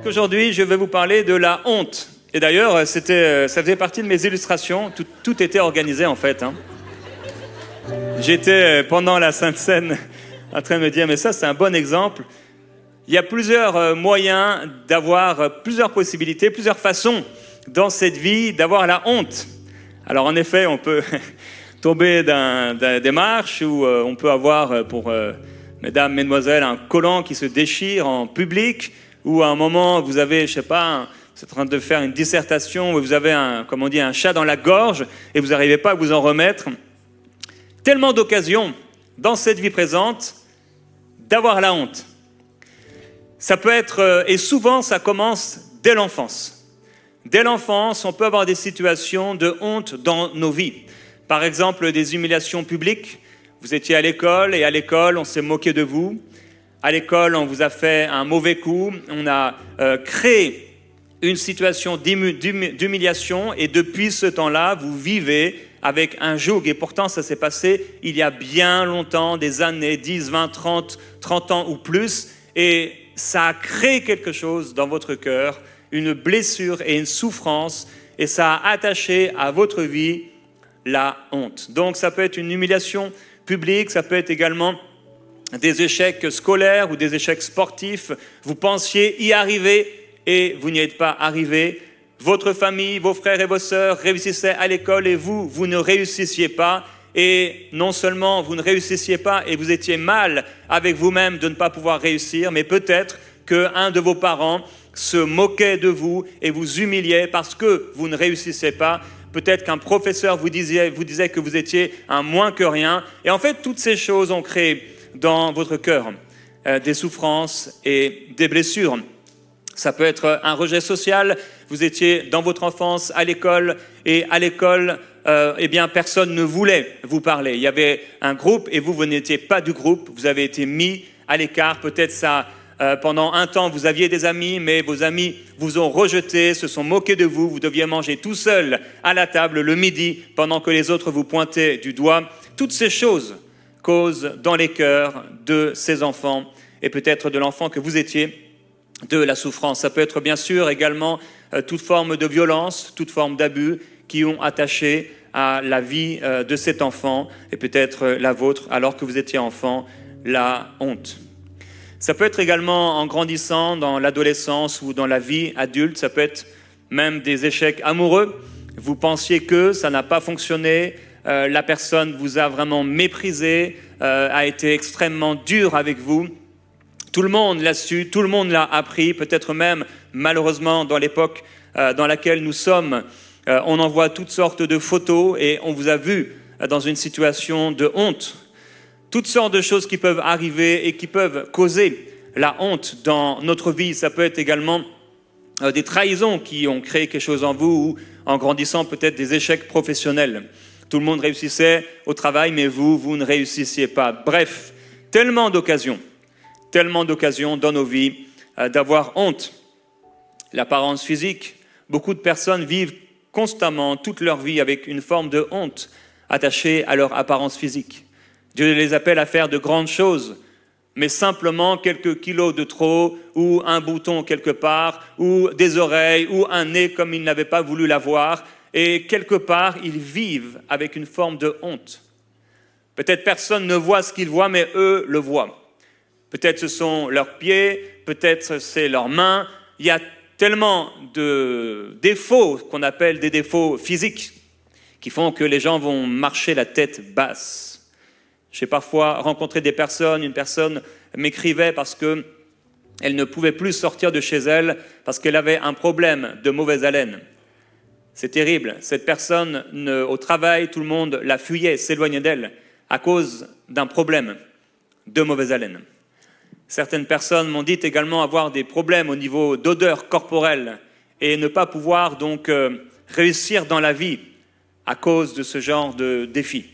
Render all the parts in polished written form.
aujourd'hui, je vais vous parler de la honte. Et d'ailleurs, ça faisait partie de mes illustrations. Tout était organisé, en fait. J'étais, pendant la Sainte Seine, en train de me dire, mais ça, c'est un bon exemple. Il y a plusieurs moyens d'avoir plusieurs possibilités, plusieurs façons dans cette vie d'avoir la honte. Alors, en effet, on peut tomber des marches ou on peut avoir, pour mesdames, mesdemoiselles, un collant qui se déchire en public ou à un moment, vous avez, je sais pas, vous êtes en train de faire une dissertation où vous avez un chat dans la gorge et vous n'arrivez pas à vous en remettre. Tellement d'occasions dans cette vie présente d'avoir la honte. Ça peut être, et souvent ça commence dès l'enfance. Dès l'enfance, on peut avoir des situations de honte dans nos vies. Par exemple, des humiliations publiques. Vous étiez à l'école et à l'école, on s'est moqué de vous. À l'école, on vous a fait un mauvais coup. On a créé une situation d'humiliation et depuis ce temps-là, vous vivez avec un joug. Et pourtant, ça s'est passé il y a bien longtemps, des années, 10, 20, 30 ans ou plus. Et ça a créé quelque chose dans votre cœur, une blessure et une souffrance. Et ça a attaché à votre vie la honte. Donc, ça peut être une humiliation publique, ça peut être également des échecs scolaires ou des échecs sportifs. Vous pensiez y arriver et vous n'y êtes pas arrivé. Votre famille, vos frères et vos sœurs réussissaient à l'école et vous ne réussissiez pas. Et non seulement vous ne réussissiez pas et vous étiez mal avec vous-même de ne pas pouvoir réussir, mais peut-être qu'un de vos parents se moquait de vous et vous humiliait parce que vous ne réussissez pas. Peut-être qu'un professeur vous disait que vous étiez un moins que rien. Et en fait, toutes ces choses ont créé dans votre cœur des souffrances et des blessures. Ça peut être un rejet social. Vous étiez dans votre enfance à l'école et à l'école, personne ne voulait vous parler. Il y avait un groupe et vous n'étiez pas du groupe. Vous avez été mis à l'écart. Peut-être ça, pendant un temps, vous aviez des amis, mais vos amis vous ont rejeté, se sont moqués de vous. Vous deviez manger tout seul à la table le midi pendant que les autres vous pointaient du doigt. Toutes ces choses causent dans les cœurs de ces enfants et peut-être de l'enfant que vous étiez de la souffrance. Ça peut être bien sûr également toute forme de violence, toute forme d'abus qui ont attaché à la vie de cet enfant et peut-être la vôtre alors que vous étiez enfant, la honte. Ça peut être également en grandissant dans l'adolescence ou dans la vie adulte, ça peut être même des échecs amoureux. Vous pensiez que ça n'a pas fonctionné, la personne vous a vraiment méprisé, a été extrêmement dure avec vous. Tout le monde l'a su, tout le monde l'a appris, peut-être même, malheureusement, dans l'époque dans laquelle nous sommes, on envoie toutes sortes de photos et on vous a vu dans une situation de honte. Toutes sortes de choses qui peuvent arriver et qui peuvent causer la honte dans notre vie. Ça peut être également des trahisons qui ont créé quelque chose en vous ou en grandissant peut-être des échecs professionnels. Tout le monde réussissait au travail, mais vous ne réussissiez pas. Bref, tellement d'occasions dans nos vies d'avoir honte. L'apparence physique, beaucoup de personnes vivent constamment toute leur vie avec une forme de honte attachée à leur apparence physique. Dieu les appelle à faire de grandes choses, mais simplement quelques kilos de trop, ou un bouton quelque part, ou des oreilles, ou un nez comme ils n'avaient pas voulu l'avoir, et quelque part, ils vivent avec une forme de honte. Peut-être personne ne voit ce qu'ils voient, mais eux le voient. Peut-être ce sont leurs pieds, peut-être c'est leurs mains. Il y a tellement de défauts qu'on appelle des défauts physiques qui font que les gens vont marcher la tête basse. J'ai parfois rencontré des personnes, une personne m'écrivait parce qu'elle ne pouvait plus sortir de chez elle parce qu'elle avait un problème de mauvaise haleine. C'est terrible. Cette personne, au travail, tout le monde la fuyait, s'éloignait d'elle à cause d'un problème de mauvaise haleine. Certaines personnes m'ont dit également avoir des problèmes au niveau d'odeur corporelle et ne pas pouvoir donc réussir dans la vie à cause de ce genre de défis.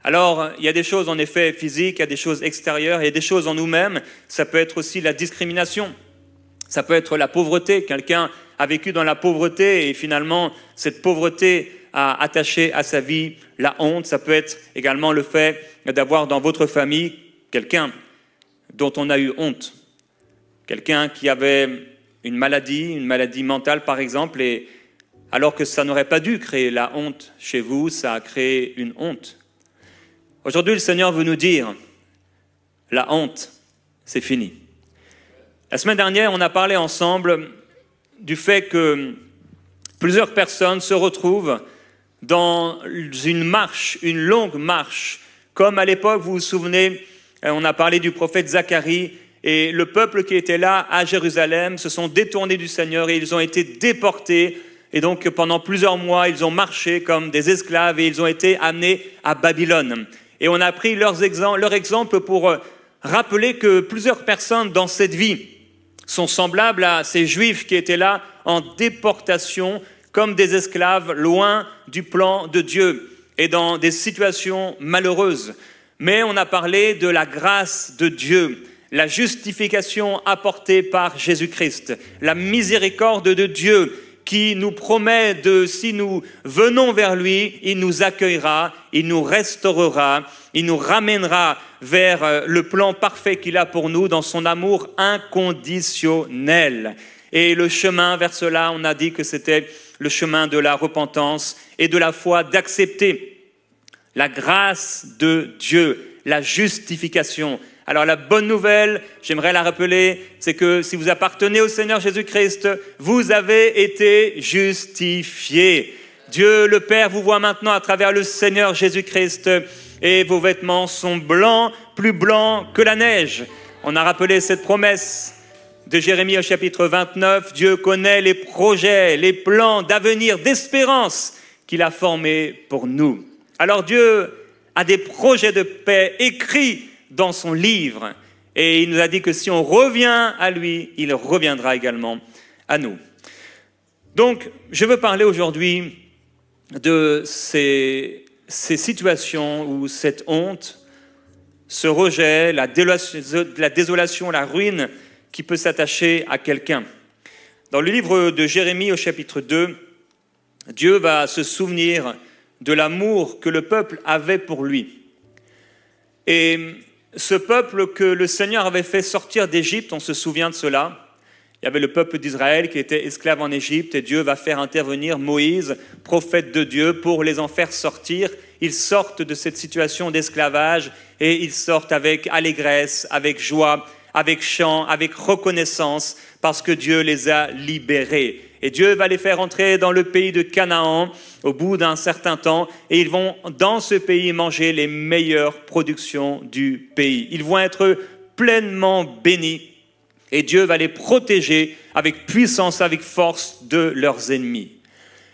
Alors, il y a des choses en effet physiques, il y a des choses extérieures, il y a des choses en nous-mêmes. Ça peut être aussi la discrimination, ça peut être la pauvreté. Quelqu'un a vécu dans la pauvreté et finalement, cette pauvreté a attaché à sa vie la honte. Ça peut être également le fait d'avoir dans votre famille quelqu'un dont on a eu honte. Quelqu'un qui avait une maladie mentale par exemple, et alors que ça n'aurait pas dû créer la honte chez vous, ça a créé une honte. Aujourd'hui, le Seigneur veut nous dire, la honte, c'est fini. La semaine dernière, on a parlé ensemble du fait que plusieurs personnes se retrouvent dans une longue marche, comme à l'époque, vous vous souvenez, on a parlé du prophète Zacharie, et le peuple qui était là à Jérusalem se sont détournés du Seigneur et ils ont été déportés. Et donc pendant plusieurs mois, ils ont marché comme des esclaves et ils ont été amenés à Babylone. Et on a pris leur exemple pour rappeler que plusieurs personnes dans cette vie sont semblables à ces Juifs qui étaient là en déportation comme des esclaves loin du plan de Dieu et dans des situations malheureuses. Mais on a parlé de la grâce de Dieu, la justification apportée par Jésus-Christ, la miséricorde de Dieu qui nous promet si nous venons vers lui, il nous accueillera, il nous restaurera, il nous ramènera vers le plan parfait qu'il a pour nous dans son amour inconditionnel. Et le chemin vers cela, on a dit que c'était le chemin de la repentance et de la foi, d'accepter la grâce de Dieu, la justification. Alors la bonne nouvelle, j'aimerais la rappeler, c'est que si vous appartenez au Seigneur Jésus-Christ, vous avez été justifiés. Dieu le Père vous voit maintenant à travers le Seigneur Jésus-Christ et vos vêtements sont blancs, plus blancs que la neige. On a rappelé cette promesse de Jérémie au chapitre 29. Dieu connaît les projets, les plans d'avenir, d'espérance qu'il a formés pour nous. Alors Dieu a des projets de paix écrits dans son livre. Et il nous a dit que si on revient à lui, il reviendra également à nous. Donc, je veux parler aujourd'hui de ces situations où cette honte, ce rejet, la désolation, la ruine qui peut s'attacher à quelqu'un. Dans le livre de Jérémie au chapitre 2, Dieu va se souvenir de l'amour que le peuple avait pour lui. Et ce peuple que le Seigneur avait fait sortir d'Égypte, on se souvient de cela. Il y avait le peuple d'Israël qui était esclave en Égypte et Dieu va faire intervenir Moïse, prophète de Dieu, pour les en faire sortir. Ils sortent de cette situation d'esclavage et ils sortent avec allégresse, avec joie, avec chant, avec reconnaissance, parce que Dieu les a libérés. Et Dieu va les faire entrer dans le pays de Canaan au bout d'un certain temps et ils vont dans ce pays manger les meilleures productions du pays. Ils vont être pleinement bénis et Dieu va les protéger avec puissance, avec force de leurs ennemis.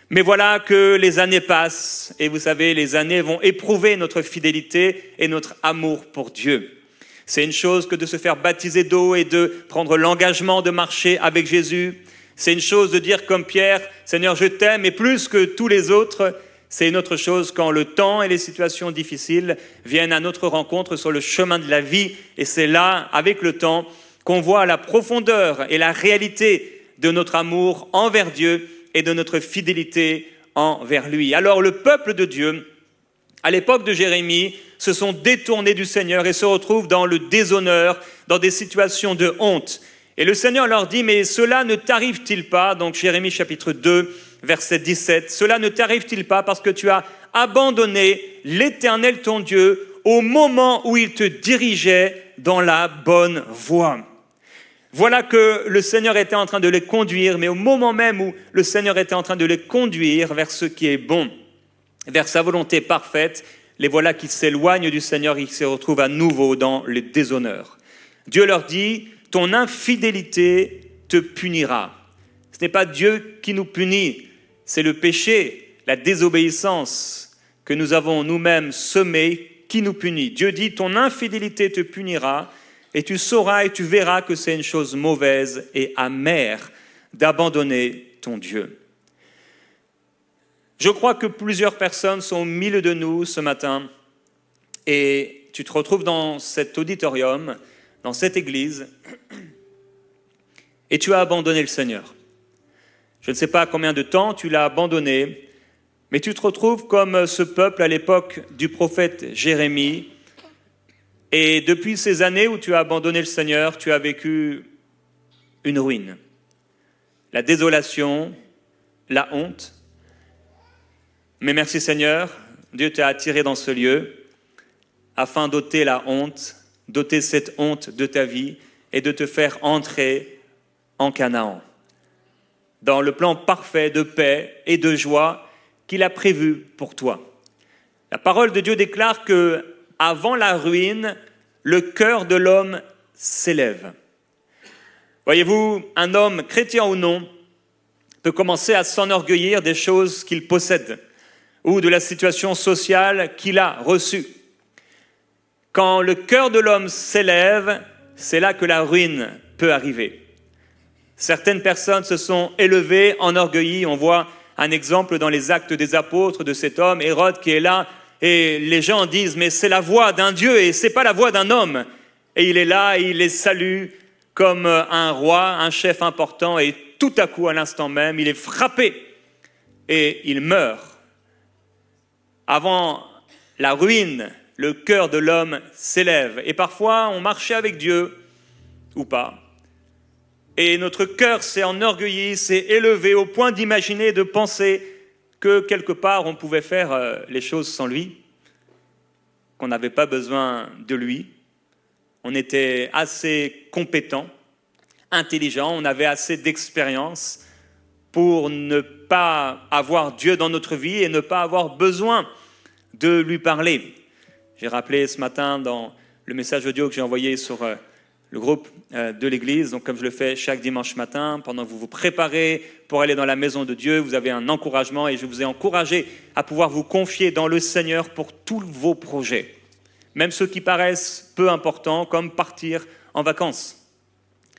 Mais voilà que les années passent et vous savez, les années vont éprouver notre fidélité et notre amour pour Dieu. C'est une chose que de se faire baptiser d'eau et de prendre l'engagement de marcher avec Jésus. C'est une chose de dire comme Pierre, Seigneur, je t'aime, et plus que tous les autres, c'est une autre chose quand le temps et les situations difficiles viennent à notre rencontre sur le chemin de la vie. Et c'est là, avec le temps, qu'on voit la profondeur et la réalité de notre amour envers Dieu et de notre fidélité envers lui. Alors le peuple de Dieu, à l'époque de Jérémie, se sont détournés du Seigneur et se retrouvent dans le déshonneur, dans des situations de honte. Et le Seigneur leur dit, mais cela ne t'arrive-t-il pas, donc Jérémie chapitre 2, verset 17, cela ne t'arrive-t-il pas parce que tu as abandonné l'Éternel ton Dieu au moment où il te dirigeait dans la bonne voie. Voilà que le Seigneur était en train de les conduire, mais au moment même où le Seigneur était en train de les conduire vers ce qui est bon, vers sa volonté parfaite, les voilà qui s'éloignent du Seigneur et qui se retrouvent à nouveau dans le déshonneur. Dieu leur dit, ton infidélité te punira. Ce n'est pas Dieu qui nous punit, c'est le péché, la désobéissance que nous avons nous-mêmes semé qui nous punit. Dieu dit, ton infidélité te punira et tu sauras et tu verras que c'est une chose mauvaise et amère d'abandonner ton Dieu. Je crois que plusieurs personnes sont au milieu de nous ce matin et tu te retrouves dans cet auditorium, dans cette église, et tu as abandonné le Seigneur. Je ne sais pas combien de temps tu l'as abandonné, mais tu te retrouves comme ce peuple à l'époque du prophète Jérémie, et depuis ces années où tu as abandonné le Seigneur, tu as vécu une ruine. la désolation, la honte. Mais merci Seigneur, Dieu t'a attiré dans ce lieu afin d'ôter la honte, d'ôter cette honte de ta vie et de te faire entrer en Canaan, dans le plan parfait de paix et de joie qu'il a prévu pour toi. La parole de Dieu déclare que avant la ruine, le cœur de l'homme s'élève. Voyez-vous, un homme, chrétien ou non, peut commencer à s'enorgueillir des choses qu'il possède ou de la situation sociale qu'il a reçue. Quand le cœur de l'homme s'élève, c'est là que la ruine peut arriver. Certaines personnes se sont élevées, enorgueillies. On voit un exemple dans les Actes des Apôtres de cet homme, Hérode, qui est là, et les gens disent « mais c'est la voix d'un Dieu et c'est pas la voix d'un homme ». Et il est là, et il les salue comme un roi, un chef important, et tout à coup, à l'instant même, il est frappé et il meurt. Avant la ruine, le cœur de l'homme s'élève. Et parfois, on marchait avec Dieu, ou pas. Et notre cœur s'est enorgueilli, s'est élevé au point d'imaginer, de penser que quelque part, on pouvait faire les choses sans lui, qu'on n'avait pas besoin de lui. On était assez compétent, intelligent, on avait assez d'expérience pour ne pas avoir Dieu dans notre vie et ne pas avoir besoin de lui parler. J'ai rappelé ce matin dans le message audio que j'ai envoyé sur le groupe de l'église, donc comme je le fais chaque dimanche matin, pendant que vous vous préparez pour aller dans la maison de Dieu, vous avez un encouragement et je vous ai encouragé à pouvoir vous confier dans le Seigneur pour tous vos projets, même ceux qui paraissent peu importants, comme partir en vacances.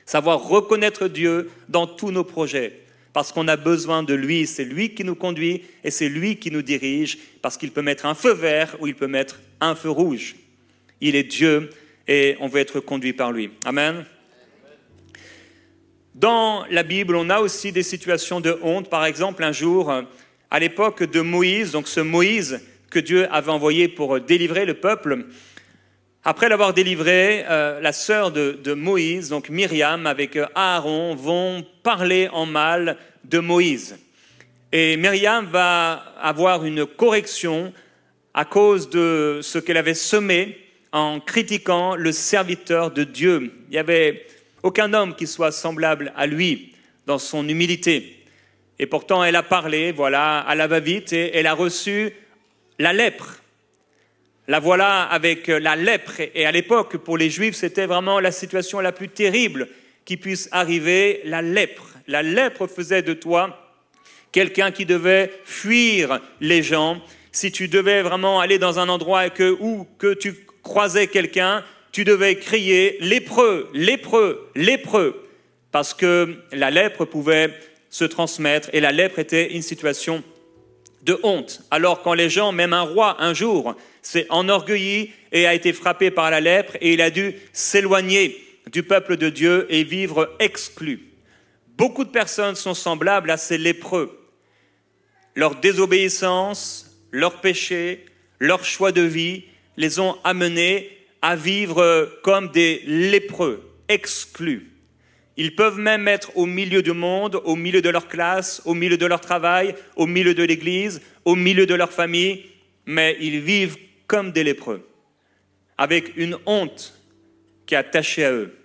Savoir reconnaître Dieu dans tous nos projets, parce qu'on a besoin de lui, c'est lui qui nous conduit et c'est lui qui nous dirige, parce qu'il peut mettre un feu vert ou il peut mettre un feu rouge. Il est Dieu et on veut être conduit par lui. Amen. Dans la Bible, on a aussi des situations de honte. Par exemple, un jour, à l'époque de Moïse, donc ce Moïse que Dieu avait envoyé pour délivrer le peuple, après l'avoir délivré, la sœur de Moïse, donc Myriam, avec Aaron, vont parler en mal de Moïse. Et Myriam va avoir une correction à cause de ce qu'elle avait semé en critiquant le serviteur de Dieu. Il n'y avait aucun homme qui soit semblable à lui dans son humilité. Et pourtant, elle a parlé, voilà, à la va-vite, et elle a reçu la lèpre. La voilà avec la lèpre. Et à l'époque, pour les Juifs, c'était vraiment la situation la plus terrible qui puisse arriver, la lèpre. La lèpre faisait de toi quelqu'un qui devait fuir les gens. Si tu devais vraiment aller dans un endroit et que tu croisais quelqu'un, tu devais crier « lépreux, lépreux, lépreux » parce que la lèpre pouvait se transmettre et la lèpre était une situation de honte. Alors quand les gens, même un roi un jour, s'est enorgueilli et a été frappé par la lèpre et il a dû s'éloigner du peuple de Dieu et vivre exclu. Beaucoup de personnes sont semblables à ces lépreux. Leur désobéissance, leur péché, leur choix de vie les ont amenés à vivre comme des lépreux, exclus. Ils peuvent même être au milieu du monde, au milieu de leur classe, au milieu de leur travail, au milieu de l'église, au milieu de leur famille, mais ils vivent comme des lépreux, avec une honte qui est attachée à eux.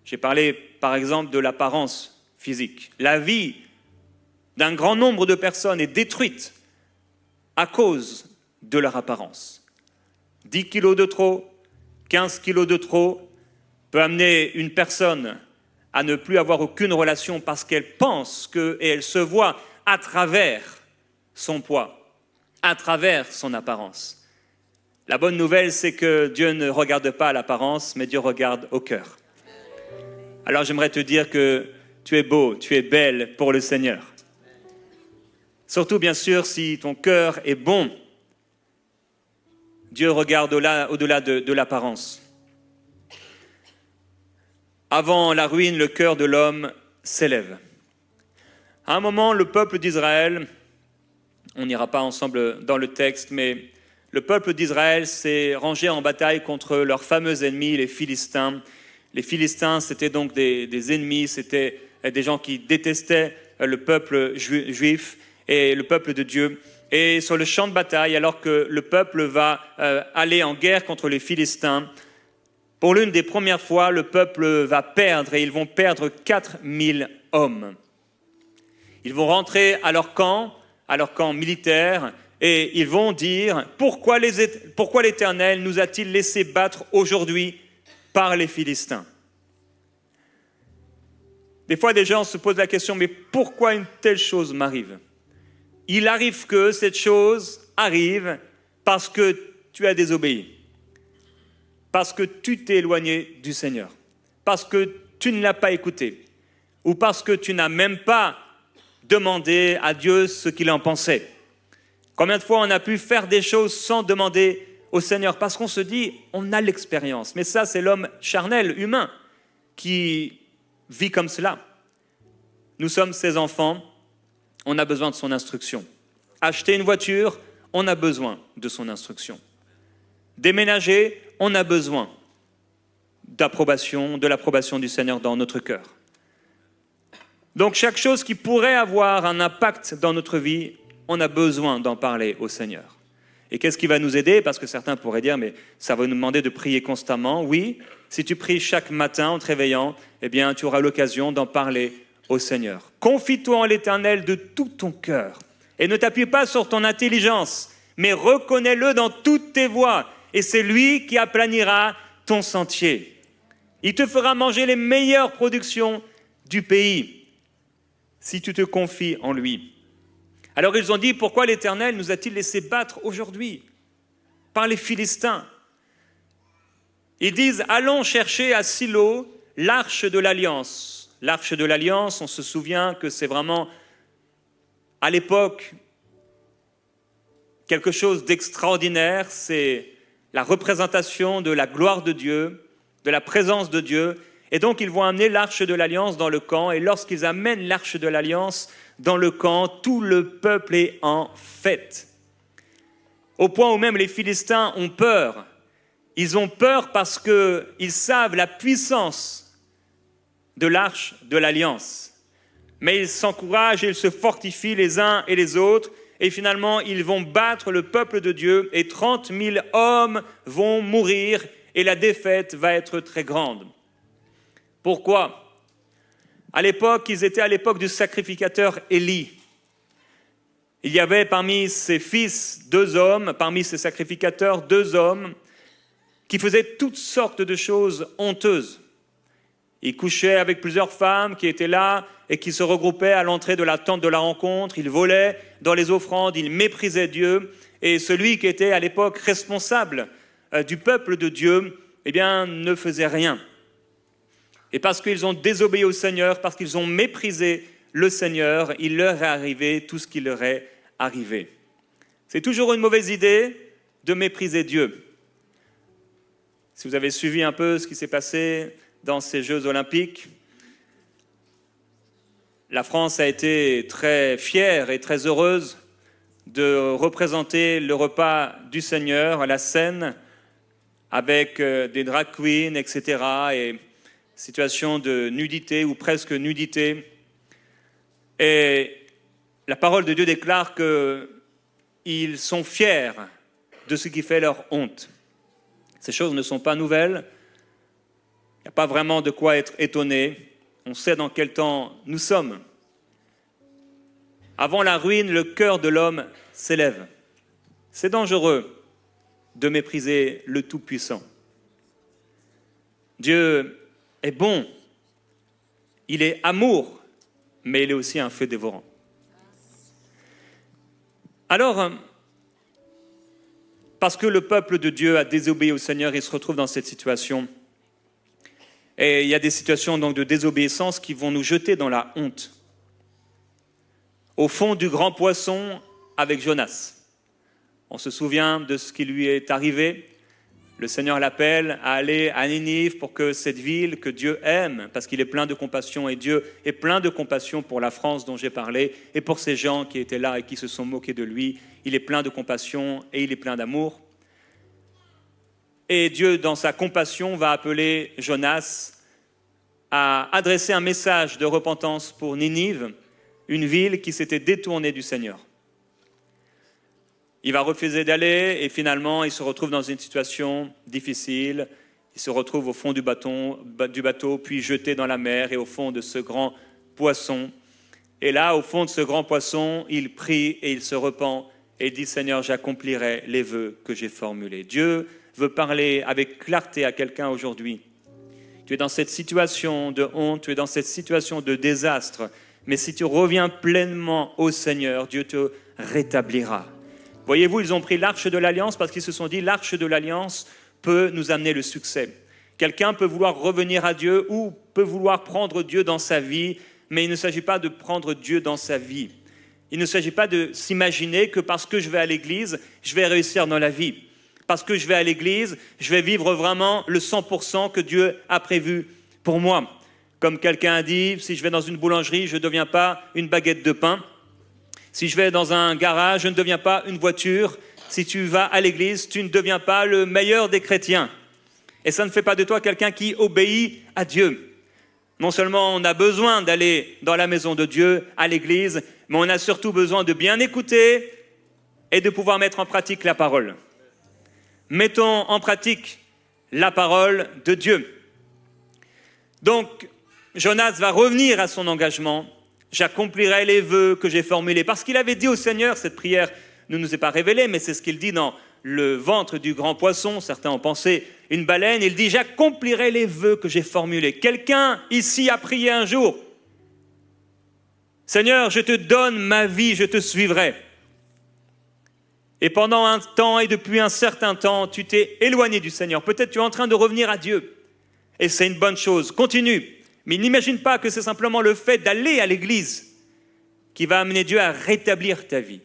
J'ai parlé, par exemple, de l'apparence physique. La vie d'un grand nombre de personnes est détruite à cause de leur apparence. 10 kilos de trop, 15 kilos de trop peut amener une personne à ne plus avoir aucune relation parce qu'elle pense et elle se voit à travers son poids, à travers son apparence. La bonne nouvelle, c'est que Dieu ne regarde pas à l'apparence, mais Dieu regarde au cœur. Alors j'aimerais te dire que tu es beau, tu es belle pour le Seigneur. Surtout, bien sûr, si ton cœur est bon, Dieu regarde au-delà de l'apparence. Avant la ruine, le cœur de l'homme s'élève. À un moment, le peuple d'Israël, on n'ira pas ensemble dans le texte, mais le peuple d'Israël s'est rangé en bataille contre leurs fameux ennemis, les Philistins. Les Philistins, c'était donc des ennemis, c'était des gens qui détestaient le peuple juif et le peuple de Dieu. Et sur le champ de bataille, alors que le peuple va aller en guerre contre les Philistins, pour l'une des premières fois, le peuple va perdre, et ils vont perdre 4000 hommes. Ils vont rentrer à leur camp militaire, et ils vont dire « Pourquoi l'Éternel nous a-t-il laissé battre aujourd'hui par les Philistins ?» Des fois, des gens se posent la question « Mais pourquoi une telle chose m'arrive ?» Il arrive que cette chose arrive parce que tu as désobéi, parce que tu t'es éloigné du Seigneur, parce que tu ne l'as pas écouté, ou parce que tu n'as même pas demandé à Dieu ce qu'il en pensait. Combien de fois on a pu faire des choses sans demander au Seigneur, parce qu'on se dit, on a l'expérience. Mais ça, c'est l'homme charnel, humain, qui vit comme cela. Nous sommes ses enfants, on a besoin de son instruction. Acheter une voiture, on a besoin de son instruction. Déménager, on a besoin de l'approbation du Seigneur dans notre cœur. Donc chaque chose qui pourrait avoir un impact dans notre vie, on a besoin d'en parler au Seigneur. Et qu'est-ce qui va nous aider? Parce que certains pourraient dire, mais ça va nous demander de prier constamment. Oui, si tu pries chaque matin en te réveillant, eh bien tu auras l'occasion d'en parler au Seigneur. Confie-toi en l'Éternel de tout ton cœur et ne t'appuie pas sur ton intelligence, mais reconnais-le dans toutes tes voies et c'est lui qui aplanira ton sentier. Il te fera manger les meilleures productions du pays si tu te confies en lui. Alors ils ont dit, pourquoi l'Éternel nous a-t-il laissé battre aujourd'hui par les Philistins? Ils disent, allons chercher à Silo l'arche de l'Alliance. L'arche de l'Alliance, on se souvient que c'est vraiment, à l'époque, quelque chose d'extraordinaire. C'est la représentation de la gloire de Dieu, de la présence de Dieu. Et donc, ils vont amener l'arche de l'Alliance dans le camp. Et lorsqu'ils amènent l'arche de l'Alliance dans le camp, tout le peuple est en fête. Au point où même les Philistins ont peur. Ils ont peur parce qu'ils savent la puissance de l'arche de l'Alliance. Mais ils s'encouragent et ils se fortifient les uns et les autres. Et finalement, ils vont battre le peuple de Dieu et 30 000 hommes vont mourir et la défaite va être très grande. Pourquoi? À l'époque, ils étaient à l'époque du sacrificateur Élie. Il y avait parmi ses fils 2 hommes, parmi ses sacrificateurs 2 hommes qui faisaient toutes sortes de choses honteuses. Ils couchaient avec plusieurs femmes qui étaient là et qui se regroupaient à l'entrée de la tente de la rencontre. Ils volaient dans les offrandes, ils méprisaient Dieu. Et celui qui était à l'époque responsable du peuple de Dieu, eh bien, ne faisait rien. Et parce qu'ils ont désobéi au Seigneur, parce qu'ils ont méprisé le Seigneur, il leur est arrivé tout ce qui leur est arrivé. C'est toujours une mauvaise idée de mépriser Dieu. Si vous avez suivi un peu ce qui s'est passé dans ces Jeux Olympiques, la France a été très fière et très heureuse de représenter le repas du Seigneur à la scène avec des drag queens, etc. et situation de nudité ou presque nudité. Et la parole de Dieu déclare qu'ils sont fiers de ce qui fait leur honte. Ces choses ne sont pas nouvelles. Il n'y a pas vraiment de quoi être étonné. On sait dans quel temps nous sommes. Avant la ruine, le cœur de l'homme s'élève. C'est dangereux de mépriser le Tout-Puissant. Dieu est bon, il est amour, mais il est aussi un feu dévorant. Alors, parce que le peuple de Dieu a désobéi au Seigneur, il se retrouve dans cette situation. Et il y a des situations donc de désobéissance qui vont nous jeter dans la honte. Au fond du grand poisson avec Jonas. On se souvient de ce qui lui est arrivé. Le Seigneur l'appelle à aller à Ninive pour que cette ville que Dieu aime, parce qu'il est plein de compassion et Dieu est plein de compassion pour la France dont j'ai parlé et pour ces gens qui étaient là et qui se sont moqués de lui. Il est plein de compassion et il est plein d'amour. Et Dieu, dans sa compassion, va appeler Jonas a adressé un message de repentance pour Ninive, une ville qui s'était détournée du Seigneur. Il va refuser d'aller et finalement il se retrouve dans une situation difficile. Il se retrouve au fond du bateau, puis jeté dans la mer et au fond de ce grand poisson. Et là, au fond de ce grand poisson, il prie et il se repent et dit « Seigneur, j'accomplirai les vœux que j'ai formulés ». Dieu veut parler avec clarté à quelqu'un aujourd'hui. Tu es dans cette situation de honte, tu es dans cette situation de désastre, mais si tu reviens pleinement au Seigneur, Dieu te rétablira. Voyez-vous, ils ont pris l'arche de l'Alliance parce qu'ils se sont dit « l'arche de l'Alliance peut nous amener le succès ». Quelqu'un peut vouloir revenir à Dieu ou peut vouloir prendre Dieu dans sa vie, mais il ne s'agit pas de prendre Dieu dans sa vie. Il ne s'agit pas de s'imaginer que parce que je vais à l'église, je vais réussir dans la vie. Parce que je vais à l'église, je vais vivre vraiment le 100% que Dieu a prévu pour moi. Comme quelqu'un a dit, si je vais dans une boulangerie, je ne deviens pas une baguette de pain. Si je vais dans un garage, je ne deviens pas une voiture. Si tu vas à l'église, tu ne deviens pas le meilleur des chrétiens. Et ça ne fait pas de toi quelqu'un qui obéit à Dieu. Non seulement on a besoin d'aller dans la maison de Dieu, à l'église, mais on a surtout besoin de bien écouter et de pouvoir mettre en pratique la parole. Mettons en pratique la parole de Dieu. Donc, Jonas va revenir à son engagement. J'accomplirai les vœux que j'ai formulés. Parce qu'il avait dit au Seigneur, cette prière ne nous est pas révélée, mais c'est ce qu'il dit dans le ventre du grand poisson. Certains ont pensé une baleine. Il dit, j'accomplirai les vœux que j'ai formulés. Quelqu'un ici a prié un jour. Seigneur, je te donne ma vie, je te suivrai. Et pendant un temps et depuis un certain temps, tu t'es éloigné du Seigneur. Peut-être tu es en train de revenir à Dieu. Et c'est une bonne chose. Continue. Mais n'imagine pas que c'est simplement le fait d'aller à l'église qui va amener Dieu à rétablir ta vie.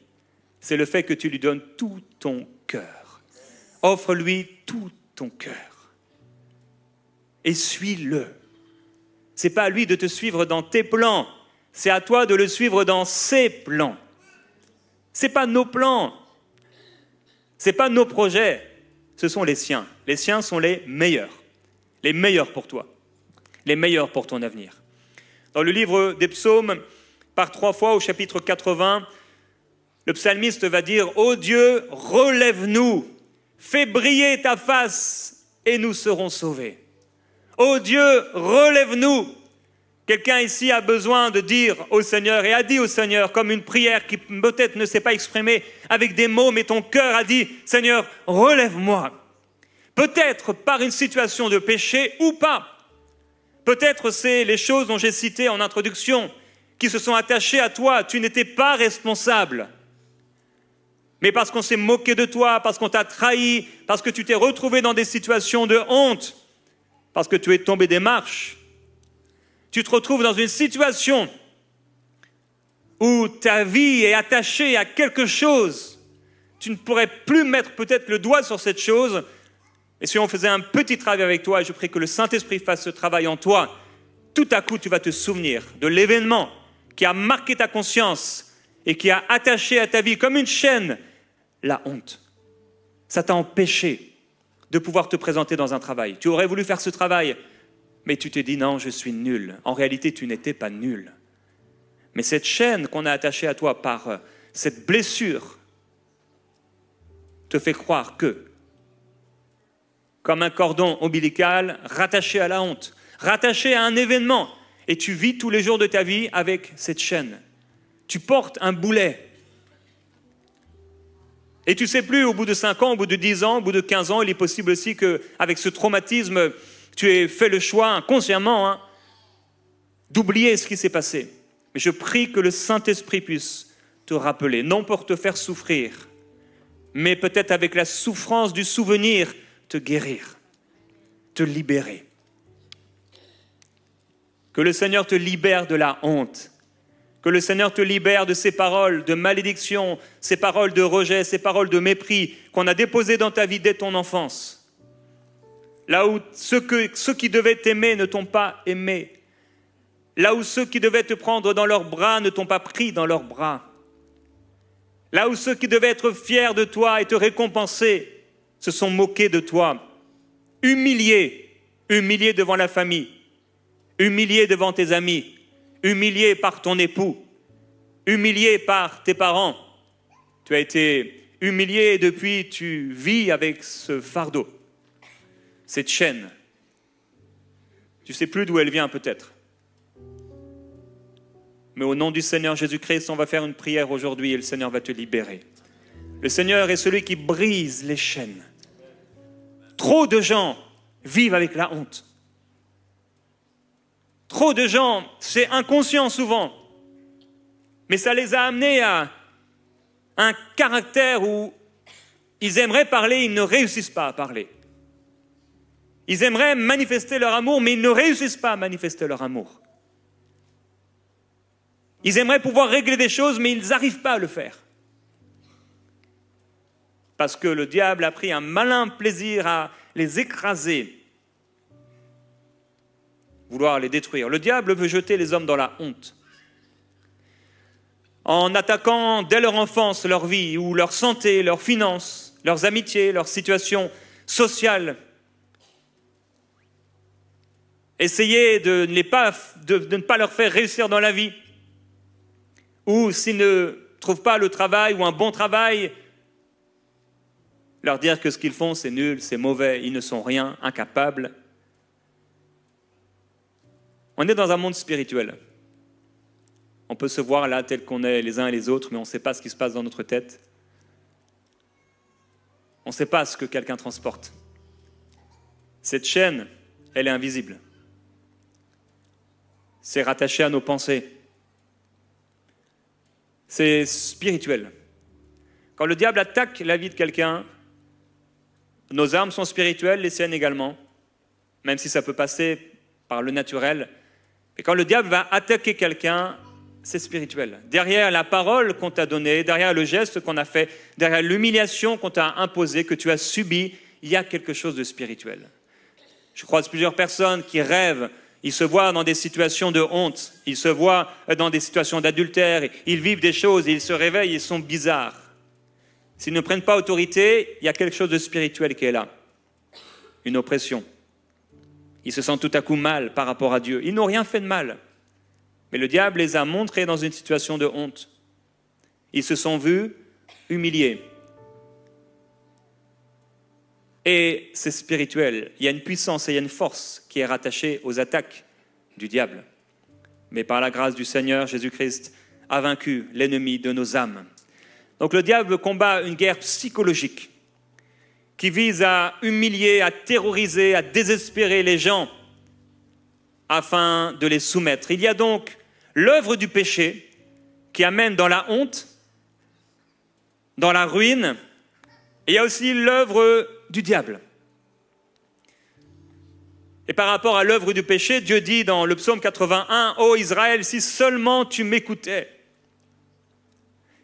C'est le fait que tu lui donnes tout ton cœur. Offre-lui tout ton cœur. Et suis-le. Ce n'est pas à lui de te suivre dans tes plans. C'est à toi de le suivre dans ses plans. Ce n'est pas nos plans. Ce n'est pas nos projets. Ce sont les siens. Les siens sont les meilleurs. Les meilleurs pour toi. Les meilleurs pour ton avenir. Dans le livre des psaumes, par 3 fois au chapitre 80, le psalmiste va dire « Ô Dieu, relève-nous, fais briller ta face et nous serons sauvés. Ô Dieu, relève-nous ». Quelqu'un ici a besoin de dire au Seigneur et a dit au Seigneur comme une prière qui peut-être ne s'est pas exprimée avec des mots, mais ton cœur a dit « Seigneur, relève-moi ». Peut-être par une situation de péché ou pas. Peut-être c'est les choses dont j'ai cité en introduction qui se sont attachées à toi. Tu n'étais pas responsable. Mais parce qu'on s'est moqué de toi, parce qu'on t'a trahi, parce que tu t'es retrouvé dans des situations de honte, parce que tu es tombé des marches, tu te retrouves dans une situation où ta vie est attachée à quelque chose. Tu ne pourrais plus mettre peut-être le doigt sur cette chose. Et si on faisait un petit travail avec toi, et je prie que le Saint-Esprit fasse ce travail en toi, tout à coup tu vas te souvenir de l'événement qui a marqué ta conscience et qui a attaché à ta vie comme une chaîne la honte. Ça t'a empêché de pouvoir te présenter dans un travail. Tu aurais voulu faire ce travail, mais tu te dis non, je suis nul. En réalité, tu n'étais pas nul. Mais cette chaîne qu'on a attachée à toi par cette blessure te fait croire que, comme un cordon ombilical rattaché à la honte, rattaché à un événement, et tu vis tous les jours de ta vie avec cette chaîne. Tu portes un boulet. Et tu ne sais plus, au bout de 5 ans, au bout de 10 ans, au bout de 15 ans, il est possible aussi qu'avec ce traumatisme, tu aies fait le choix inconsciemment d'oublier ce qui s'est passé. Mais je prie que le Saint-Esprit puisse te rappeler, non pour te faire souffrir, mais peut-être avec la souffrance du souvenir, te guérir, te libérer. Que le Seigneur te libère de la honte. Que le Seigneur te libère de ces paroles de malédiction, ces paroles de rejet, ces paroles de mépris qu'on a déposées dans ta vie dès ton enfance. Là où ceux qui devaient t'aimer ne t'ont pas aimé. Là où ceux qui devaient te prendre dans leurs bras ne t'ont pas pris dans leurs bras. Là où ceux qui devaient être fiers de toi et te récompenser se sont moqués de toi. Humiliés devant la famille. humilié devant tes amis, humilié par ton époux, humilié par tes parents. Tu as été humilié et depuis tu vis avec ce fardeau, cette chaîne. Tu ne sais plus d'où elle vient peut-être. Mais au nom du Seigneur Jésus-Christ, on va faire une prière aujourd'hui et le Seigneur va te libérer. Le Seigneur est celui qui brise les chaînes. Trop de gens vivent avec la honte. Trop de gens, c'est inconscient souvent, mais ça les a amenés à un caractère où ils aimeraient parler, ils ne réussissent pas à parler. Ils aimeraient manifester leur amour, mais ils ne réussissent pas à manifester leur amour. Ils aimeraient pouvoir régler des choses, mais ils n'arrivent pas à le faire. Parce que le diable a pris un malin plaisir à les écraser, vouloir les détruire. Le diable veut jeter les hommes dans la honte. En attaquant dès leur enfance leur vie, ou leur santé, leurs finances, leurs amitiés, leur situation sociale. Essayer de ne pas leur faire réussir dans la vie. Ou s'ils ne trouvent pas le travail ou un bon travail, leur dire que ce qu'ils font c'est nul, c'est mauvais, ils ne sont rien, incapables. On est dans un monde spirituel. On peut se voir là tel qu'on est les uns et les autres, mais on ne sait pas ce qui se passe dans notre tête. On ne sait pas ce que quelqu'un transporte. Cette chaîne, elle est invisible. C'est rattaché à nos pensées. C'est spirituel. Quand le diable attaque la vie de quelqu'un, nos armes sont spirituelles, les siennes également, même si ça peut passer par le naturel. Et quand le diable va attaquer quelqu'un, c'est spirituel. Derrière la parole qu'on t'a donnée, derrière le geste qu'on a fait, derrière l'humiliation qu'on t'a imposée, que tu as subie, il y a quelque chose de spirituel. Je croise plusieurs personnes qui rêvent. Ils se voient dans des situations de honte, ils se voient dans des situations d'adultère, ils vivent des choses, ils se réveillent, ils sont bizarres. S'ils ne prennent pas autorité, il y a quelque chose de spirituel qui est là, une oppression. Ils se sentent tout à coup mal par rapport à Dieu. Ils n'ont rien fait de mal, mais le diable les a montrés dans une situation de honte. Ils se sont vus humiliés. Et c'est spirituel. Il y a une puissance et il y a une force qui est rattachée aux attaques du diable. Mais par la grâce du Seigneur, Jésus-Christ a vaincu l'ennemi de nos âmes. Donc le diable combat une guerre psychologique qui vise à humilier, à terroriser, à désespérer les gens afin de les soumettre. Il y a donc l'œuvre du péché qui amène dans la honte, dans la ruine. Et il y a aussi l'œuvre du diable. Et par rapport à l'œuvre du péché, Dieu dit dans le psaume 81, « Ô Israël, si seulement tu m'écoutais,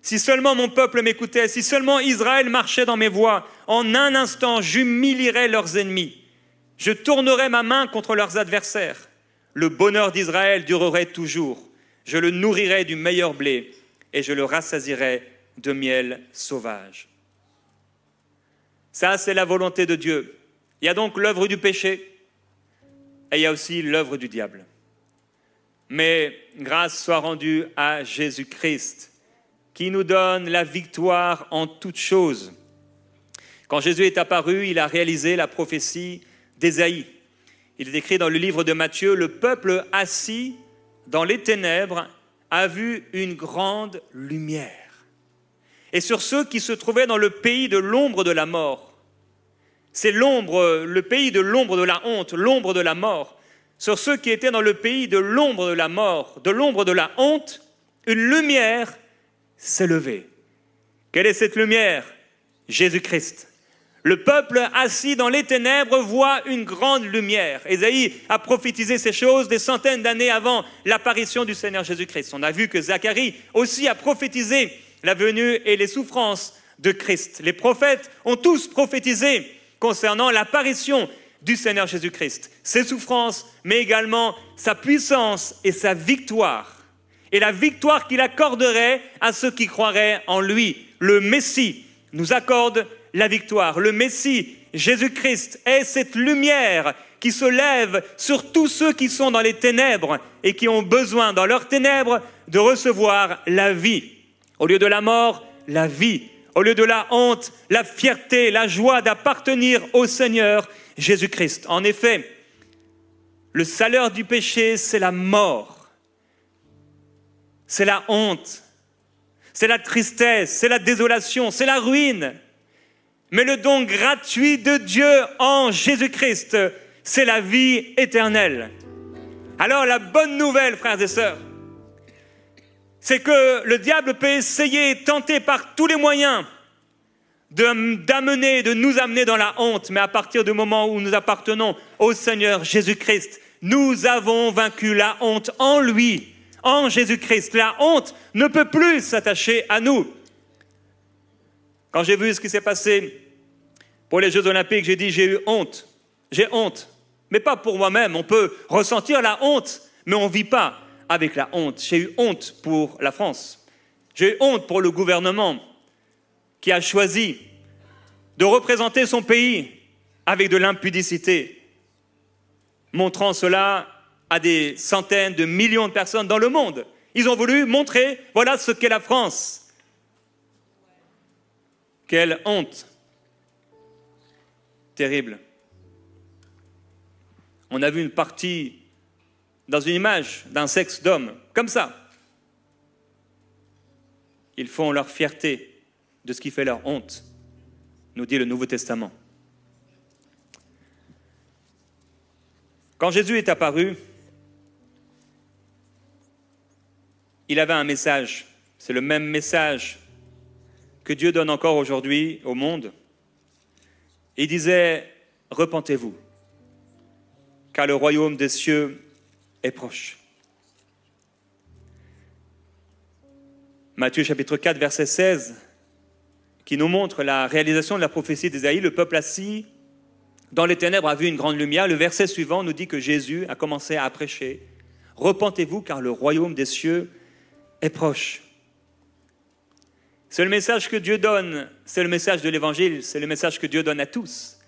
si seulement mon peuple m'écoutait, si seulement Israël marchait dans mes voies, en un instant j'humilierais leurs ennemis, je tournerais ma main contre leurs adversaires. Le bonheur d'Israël durerait toujours, je le nourrirais du meilleur blé et je le rassasirais de miel sauvage. » Ça, c'est la volonté de Dieu. Il y a donc l'œuvre du péché et il y a aussi l'œuvre du diable. Mais grâce soit rendue à Jésus-Christ, qui nous donne la victoire en toutes choses. Quand Jésus est apparu, il a réalisé la prophétie d'Ésaïe. Il est écrit dans le livre de Matthieu, « Le peuple assis dans les ténèbres a vu une grande lumière. » Et sur ceux qui se trouvaient dans le pays de l'ombre de la mort, c'est l'ombre, le pays de l'ombre de la honte, l'ombre de la mort. Sur ceux qui étaient dans le pays de l'ombre de la mort, de l'ombre de la honte, une lumière s'est levée. Quelle est cette lumière? Jésus-Christ. Le peuple assis dans les ténèbres voit une grande lumière. Ésaïe a prophétisé ces choses des centaines d'années avant l'apparition du Seigneur Jésus-Christ. On a vu que Zacharie aussi a prophétisé la venue et les souffrances de Christ. Les prophètes ont tous prophétisé concernant l'apparition du Seigneur Jésus-Christ, ses souffrances, mais également sa puissance et sa victoire. Et la victoire qu'il accorderait à ceux qui croiraient en lui. Le Messie nous accorde la victoire. Le Messie Jésus-Christ est cette lumière qui se lève sur tous ceux qui sont dans les ténèbres et qui ont besoin, dans leurs ténèbres, de recevoir la vie. Au lieu de la mort, la vie. Au lieu de la honte, la fierté, la joie d'appartenir au Seigneur Jésus-Christ. En effet, le salaire du péché, c'est la mort. C'est la honte. C'est la tristesse, c'est la désolation, c'est la ruine. Mais le don gratuit de Dieu en Jésus-Christ, c'est la vie éternelle. Alors la bonne nouvelle, frères et sœurs, c'est que le diable peut essayer, tenter par tous les moyens de nous amener dans la honte. Mais à partir du moment où nous appartenons au Seigneur Jésus-Christ, nous avons vaincu la honte en lui. En Jésus-Christ, la honte ne peut plus s'attacher à nous. Quand j'ai vu ce qui s'est passé pour les Jeux Olympiques, j'ai dit j'ai eu honte. J'ai honte, mais pas pour moi-même. On peut ressentir la honte, mais on ne vit pas avec la honte. J'ai eu honte pour la France. J'ai eu honte pour le gouvernement qui a choisi de représenter son pays avec de l'impudicité, montrant cela à des centaines de millions de personnes dans le monde. Ils ont voulu montrer, voilà ce qu'est la France. Quelle honte. Terrible. On a vu une partie dans une image d'un sexe d'homme, comme ça. Ils font leur fierté de ce qui fait leur honte, nous dit le Nouveau Testament. Quand Jésus est apparu, il avait un message. C'est le même message que Dieu donne encore aujourd'hui au monde. Il disait, repentez-vous, car le royaume des cieux est proche. Matthieu chapitre 4, verset 16, qui nous montre la réalisation de la prophétie d'Ésaïe. Le peuple assis dans les ténèbres a vu une grande lumière. Le verset suivant nous dit que Jésus a commencé à prêcher. Repentez-vous, car le royaume des cieux est proche. C'est le message que Dieu donne, c'est le message de l'Évangile, c'est le message que Dieu donne à tous.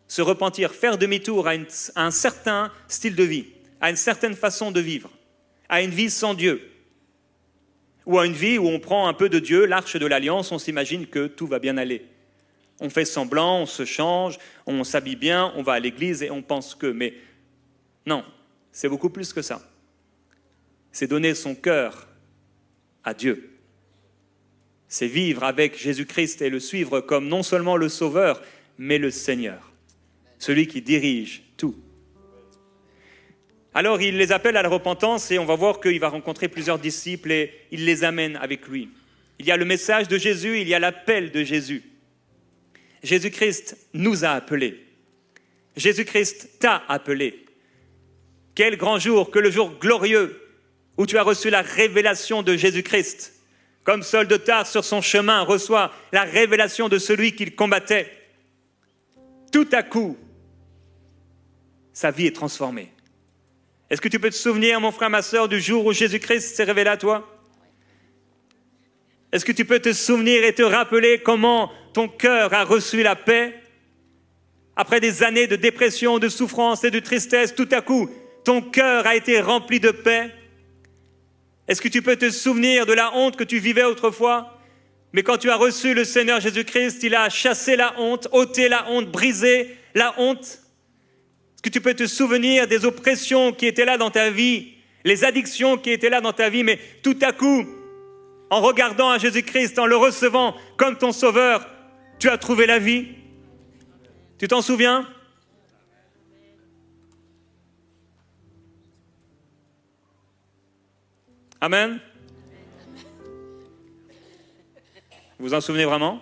Se repentir, faire demi-tour à un certain style de vie, à une certaine façon de vivre, à une vie sans Dieu, ou à une vie où on prend un peu de Dieu, l'arche de l'alliance, on s'imagine que tout va bien aller. On fait semblant, on se change, on s'habille bien, on va à l'église et on pense que... Mais non, c'est beaucoup plus que ça. C'est donner son cœur à Dieu. C'est vivre avec Jésus-Christ et le suivre comme non seulement le Sauveur, mais le Seigneur, celui qui dirige tout. Alors il les appelle à la repentance et on va voir qu'il va rencontrer plusieurs disciples et il les amène avec lui. Il y a le message de Jésus, il y a l'appel de Jésus. Jésus-Christ nous a appelés. Jésus-Christ t'a appelé. Quel grand jour, que le jour glorieux où tu as reçu la révélation de Jésus-Christ. Comme Saul de Tarse sur son chemin reçoit la révélation de celui qu'il combattait. Tout à coup, sa vie est transformée. Est-ce que tu peux te souvenir, mon frère, ma sœur, du jour où Jésus-Christ s'est révélé à toi ? Est-ce que tu peux te souvenir et te rappeler comment ton cœur a reçu la paix ? Après des années de dépression, de souffrance et de tristesse, tout à coup, ton cœur a été rempli de paix. Est-ce que tu peux te souvenir de la honte que tu vivais autrefois ? Mais quand tu as reçu le Seigneur Jésus-Christ, il a chassé la honte, ôté la honte, brisé la honte. Est-ce que tu peux te souvenir des oppressions qui étaient là dans ta vie, les addictions qui étaient là dans ta vie, mais tout à coup, en regardant à Jésus-Christ, en le recevant comme ton sauveur, tu as trouvé la vie ? Tu t'en souviens ? Amen. Vous vous en souvenez vraiment ?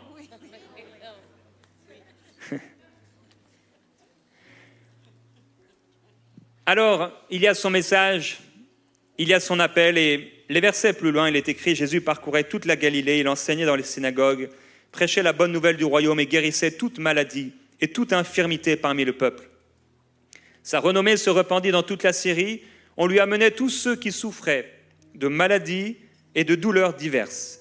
Alors, il y a son message, il y a son appel, et les versets plus loin, il est écrit, Jésus parcourait toute la Galilée, il enseignait dans les synagogues, prêchait la bonne nouvelle du royaume et guérissait toute maladie et toute infirmité parmi le peuple. Sa renommée se répandit dans toute la Syrie, on lui amenait tous ceux qui souffraient de maladies et de douleurs diverses,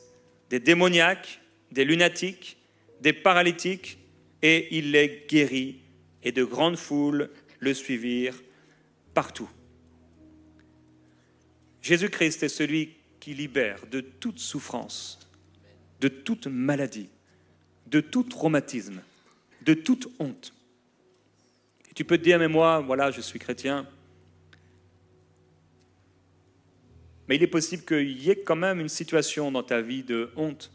des démoniaques, des lunatiques, des paralytiques et il les guérit, et de grandes foules le suivirent partout. Jésus-Christ est celui qui libère de toute souffrance, de toute maladie, de tout traumatisme, de toute honte. Et tu peux te dire, mais moi, voilà, je suis chrétien. Mais il est possible qu'il y ait quand même une situation dans ta vie de honte.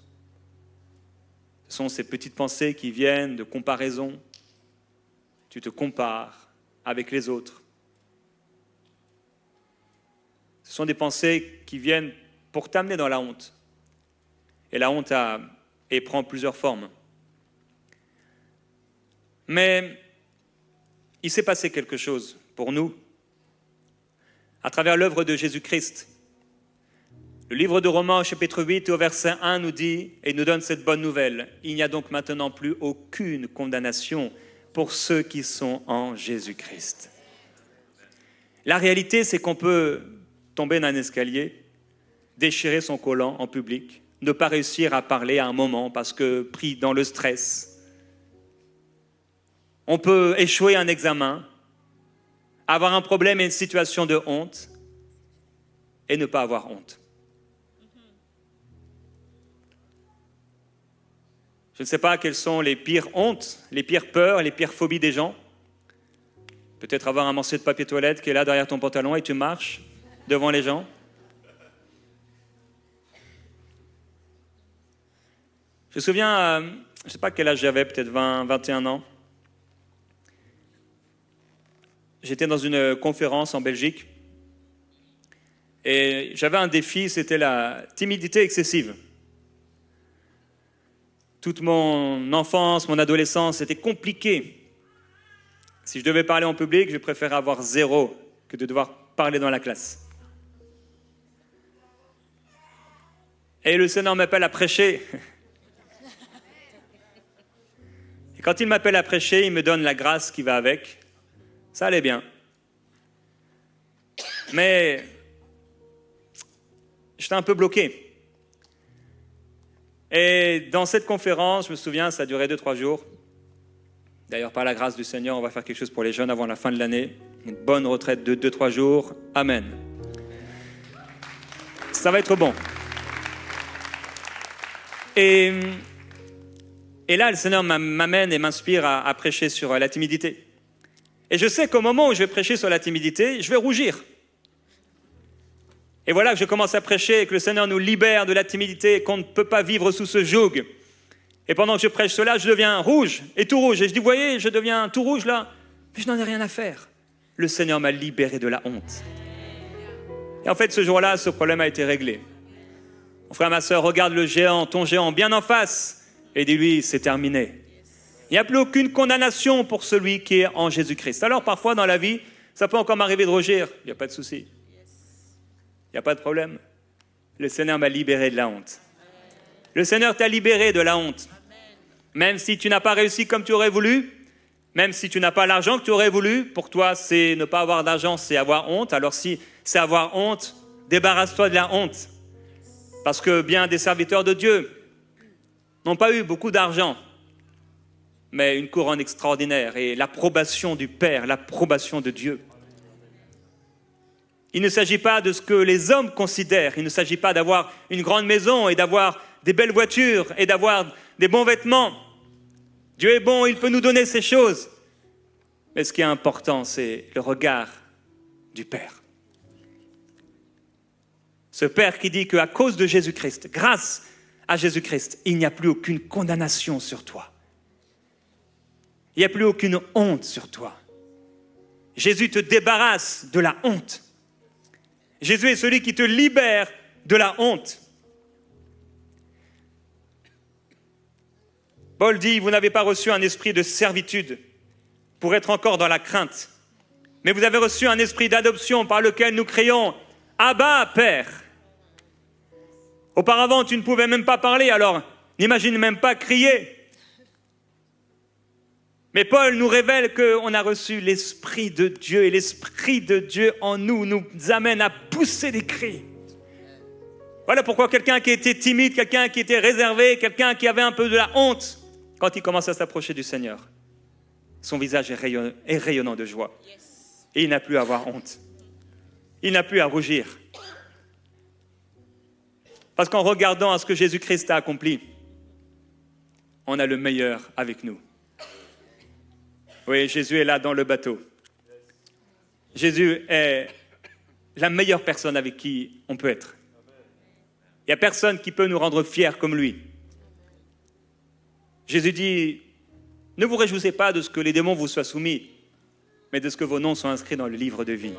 Ce sont ces petites pensées qui viennent de comparaison. Tu te compares avec les autres. Ce sont des pensées qui viennent pour t'amener dans la honte. Et la honte prend plusieurs formes. Mais il s'est passé quelque chose pour nous à travers l'œuvre de Jésus-Christ. Le livre de Romains, chapitre 8, au verset 1, nous dit et nous donne cette bonne nouvelle. Il n'y a donc maintenant plus aucune condamnation pour ceux qui sont en Jésus-Christ. La réalité, c'est qu'on peut tomber d'un escalier, déchirer son collant en public, ne pas réussir à parler à un moment parce que pris dans le stress. On peut échouer un examen, avoir un problème et une situation de honte et ne pas avoir honte. Je ne sais pas quelles sont les pires hontes, les pires peurs, les pires phobies des gens. Peut-être avoir un morceau de papier toilette qui est là derrière ton pantalon et tu marches devant les gens. Je me souviens, je ne sais pas quel âge j'avais, peut-être 20, 21 ans. J'étais dans une conférence en Belgique et j'avais un défi, c'était la timidité excessive. Toute mon enfance, mon adolescence, c'était compliqué. Si je devais parler en public, je préférais avoir 0 que de devoir parler dans la classe. Et le Seigneur m'appelle à prêcher. Et quand il m'appelle à prêcher, il me donne la grâce qui va avec. Ça allait bien. Mais j'étais un peu bloqué. Et dans cette conférence, je me souviens, ça a duré 2-3 jours. D'ailleurs, par la grâce du Seigneur, on va faire quelque chose pour les jeunes avant la fin de l'année. Une bonne retraite de 2-3 jours. Amen. Ça va être bon. Et là, le Seigneur m'amène et m'inspire à prêcher sur la timidité. Et je sais qu'au moment où je vais prêcher sur la timidité, je vais rougir. Et voilà que je commence à prêcher et que le Seigneur nous libère de la timidité, qu'on ne peut pas vivre sous ce joug. Et pendant que je prêche cela, je deviens rouge, et tout rouge. Et je dis, vous voyez, je deviens tout rouge là, mais je n'en ai rien à faire. Le Seigneur m'a libéré de la honte. Et en fait, ce jour-là, ce problème a été réglé. Mon frère, ma sœur, regarde le géant, ton géant, bien en face, et dis-lui, c'est terminé. Il n'y a plus aucune condamnation pour celui qui est en Jésus-Christ. Alors parfois dans la vie, ça peut encore m'arriver de rougir, il n'y a pas de souci. Il n'y a pas de problème. Le Seigneur m'a libéré de la honte. Le Seigneur t'a libéré de la honte. Même si tu n'as pas réussi comme tu aurais voulu, même si tu n'as pas l'argent que tu aurais voulu, pour toi, c'est ne pas avoir d'argent, c'est avoir honte. Alors si c'est avoir honte, débarrasse-toi de la honte. Parce que bien des serviteurs de Dieu n'ont pas eu beaucoup d'argent, mais une couronne extraordinaire et l'approbation du Père, l'approbation de Dieu. Il ne s'agit pas de ce que les hommes considèrent, il ne s'agit pas d'avoir une grande maison et d'avoir des belles voitures et d'avoir des bons vêtements. Dieu est bon, il peut nous donner ces choses. Mais ce qui est important, c'est le regard du Père. Ce Père qui dit qu'à cause de Jésus-Christ, grâce à Jésus-Christ, il n'y a plus aucune condamnation sur toi. Il n'y a plus aucune honte sur toi. Jésus te débarrasse de la honte. Jésus est celui qui te libère de la honte. Paul dit, vous n'avez pas reçu un esprit de servitude pour être encore dans la crainte, mais vous avez reçu un esprit d'adoption par lequel nous crions « Abba, Père ». Auparavant, tu ne pouvais même pas parler, alors n'imagine même pas crier. Mais Paul nous révèle qu'on a reçu l'Esprit de Dieu et l'Esprit de Dieu en nous amène à pousser des cris. Voilà pourquoi quelqu'un qui était timide, quelqu'un qui était réservé, quelqu'un qui avait un peu de la honte, quand il commence à s'approcher du Seigneur, son visage est rayonnant de joie. Et il n'a plus à avoir honte. Il n'a plus à rougir. Parce qu'en regardant à ce que Jésus-Christ a accompli, on a le meilleur avec nous. Oui, Jésus est là dans le bateau. Jésus est la meilleure personne avec qui on peut être. Il n'y a personne qui peut nous rendre fiers comme lui. Jésus dit, ne vous réjouissez pas de ce que les démons vous soient soumis, mais de ce que vos noms sont inscrits dans le livre de vie.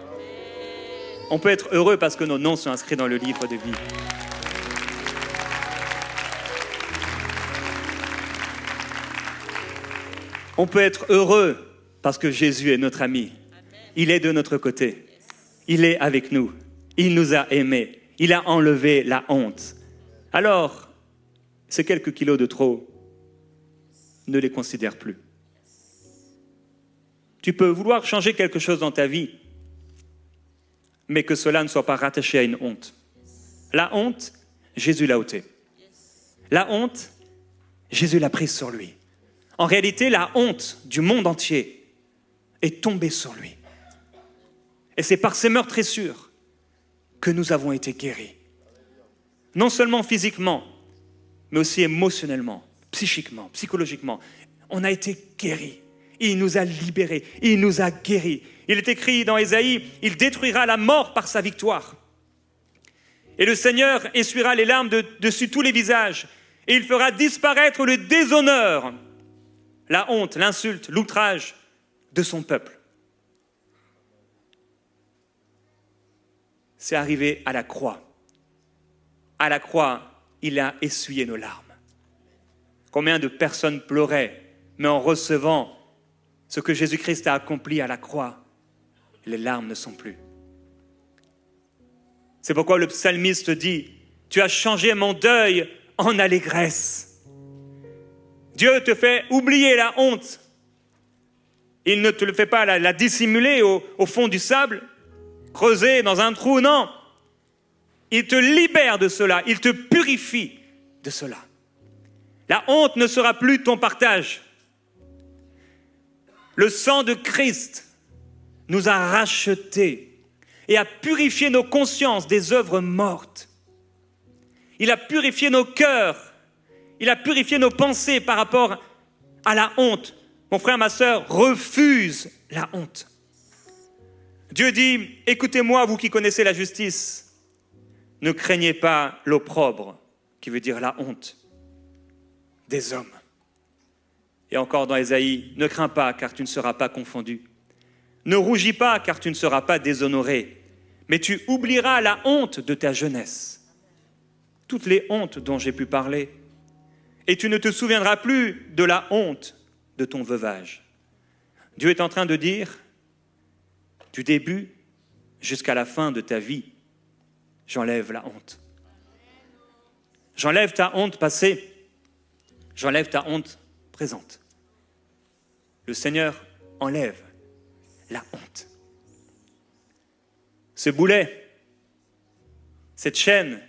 On peut être heureux parce que nos noms sont inscrits dans le livre de vie. On peut être heureux parce que Jésus est notre ami. Il est de notre côté. Il est avec nous. Il nous a aimés. Il a enlevé la honte. Alors, ces quelques kilos de trop, ne les considère plus. Tu peux vouloir changer quelque chose dans ta vie, mais que cela ne soit pas rattaché à une honte. La honte, Jésus l'a ôtée. La honte, Jésus l'a prise sur lui. En réalité, la honte du monde entier est tombée sur lui. Et c'est par ces meurtrissures que nous avons été guéris. Non seulement physiquement, mais aussi émotionnellement, psychiquement, psychologiquement. On a été guéris. Il nous a libérés. Il nous a guéris. Il est écrit dans Ésaïe, il détruira la mort par sa victoire. Et le Seigneur essuiera les larmes dessus tous les visages. Et il fera disparaître le déshonneur, la honte, l'insulte, l'outrage de son peuple. C'est arrivé à la croix. À la croix, il a essuyé nos larmes. Combien de personnes pleuraient, mais en recevant ce que Jésus-Christ a accompli à la croix, les larmes ne sont plus. C'est pourquoi le psalmiste dit, « Tu as changé mon deuil en allégresse. » Dieu te fait oublier la honte. Il ne te le fait pas la dissimuler au fond du sable, creuser dans un trou, non. Il te libère de cela, il te purifie de cela. La honte ne sera plus ton partage. Le sang de Christ nous a rachetés et a purifié nos consciences des œuvres mortes. Il a purifié nos cœurs. Il a purifié nos pensées par rapport à la honte. Mon frère, ma sœur, refuse la honte. Dieu dit, écoutez-moi, vous qui connaissez la justice, ne craignez pas l'opprobre, qui veut dire la honte des hommes. Et encore dans Ésaïe, ne crains pas, car tu ne seras pas confondu. Ne rougis pas, car tu ne seras pas déshonoré, mais tu oublieras la honte de ta jeunesse, toutes les hontes dont j'ai pu parler, et tu ne te souviendras plus de la honte de ton veuvage. Dieu est en train de dire, du début jusqu'à la fin de ta vie, j'enlève la honte. J'enlève ta honte passée, j'enlève ta honte présente. Le Seigneur enlève la honte. Ce boulet, cette chaîne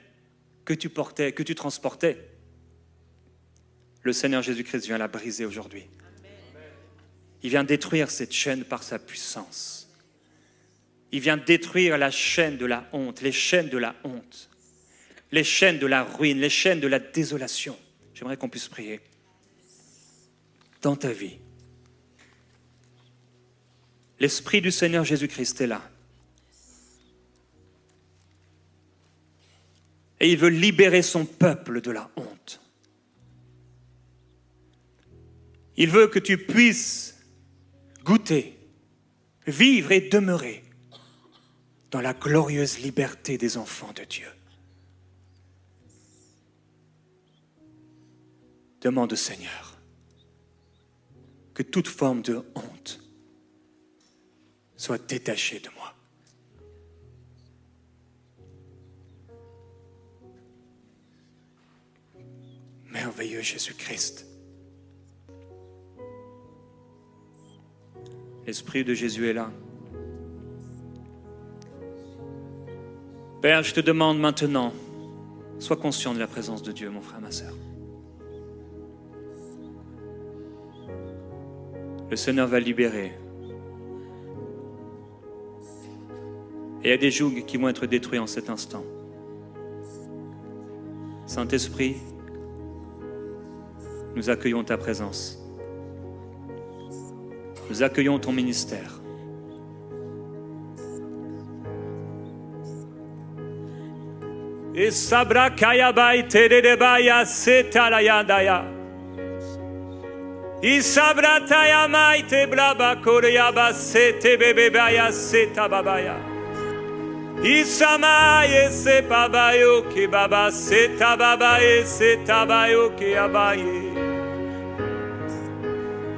que tu portais, que tu transportais, le Seigneur Jésus-Christ vient la briser aujourd'hui. Il vient détruire cette chaîne par sa puissance. Il vient détruire la chaîne de la honte, les chaînes de la honte, les chaînes de la ruine, les chaînes de la désolation. J'aimerais qu'on puisse prier. Dans ta vie, l'Esprit du Seigneur Jésus-Christ est là. Et il veut libérer son peuple de la honte. Il veut que tu puisses goûter, vivre et demeurer dans la glorieuse liberté des enfants de Dieu. Demande au Seigneur que toute forme de honte soit détachée de moi. Merveilleux Jésus-Christ. L'Esprit de Jésus est là. Père, je te demande maintenant, sois conscient de la présence de Dieu, mon frère, ma sœur. Le Seigneur va libérer. Et il y a des jougs qui vont être détruits en cet instant. Saint-Esprit, nous accueillons ta présence. Nous accueillons ton ministère. Et sabra kayabai teredebaya setalayandaya. Isabra tayamai te blaba koreyaba sete bebebaya setababaya. Isamaye se babayo ke baba setababaye setabayo ke abaye.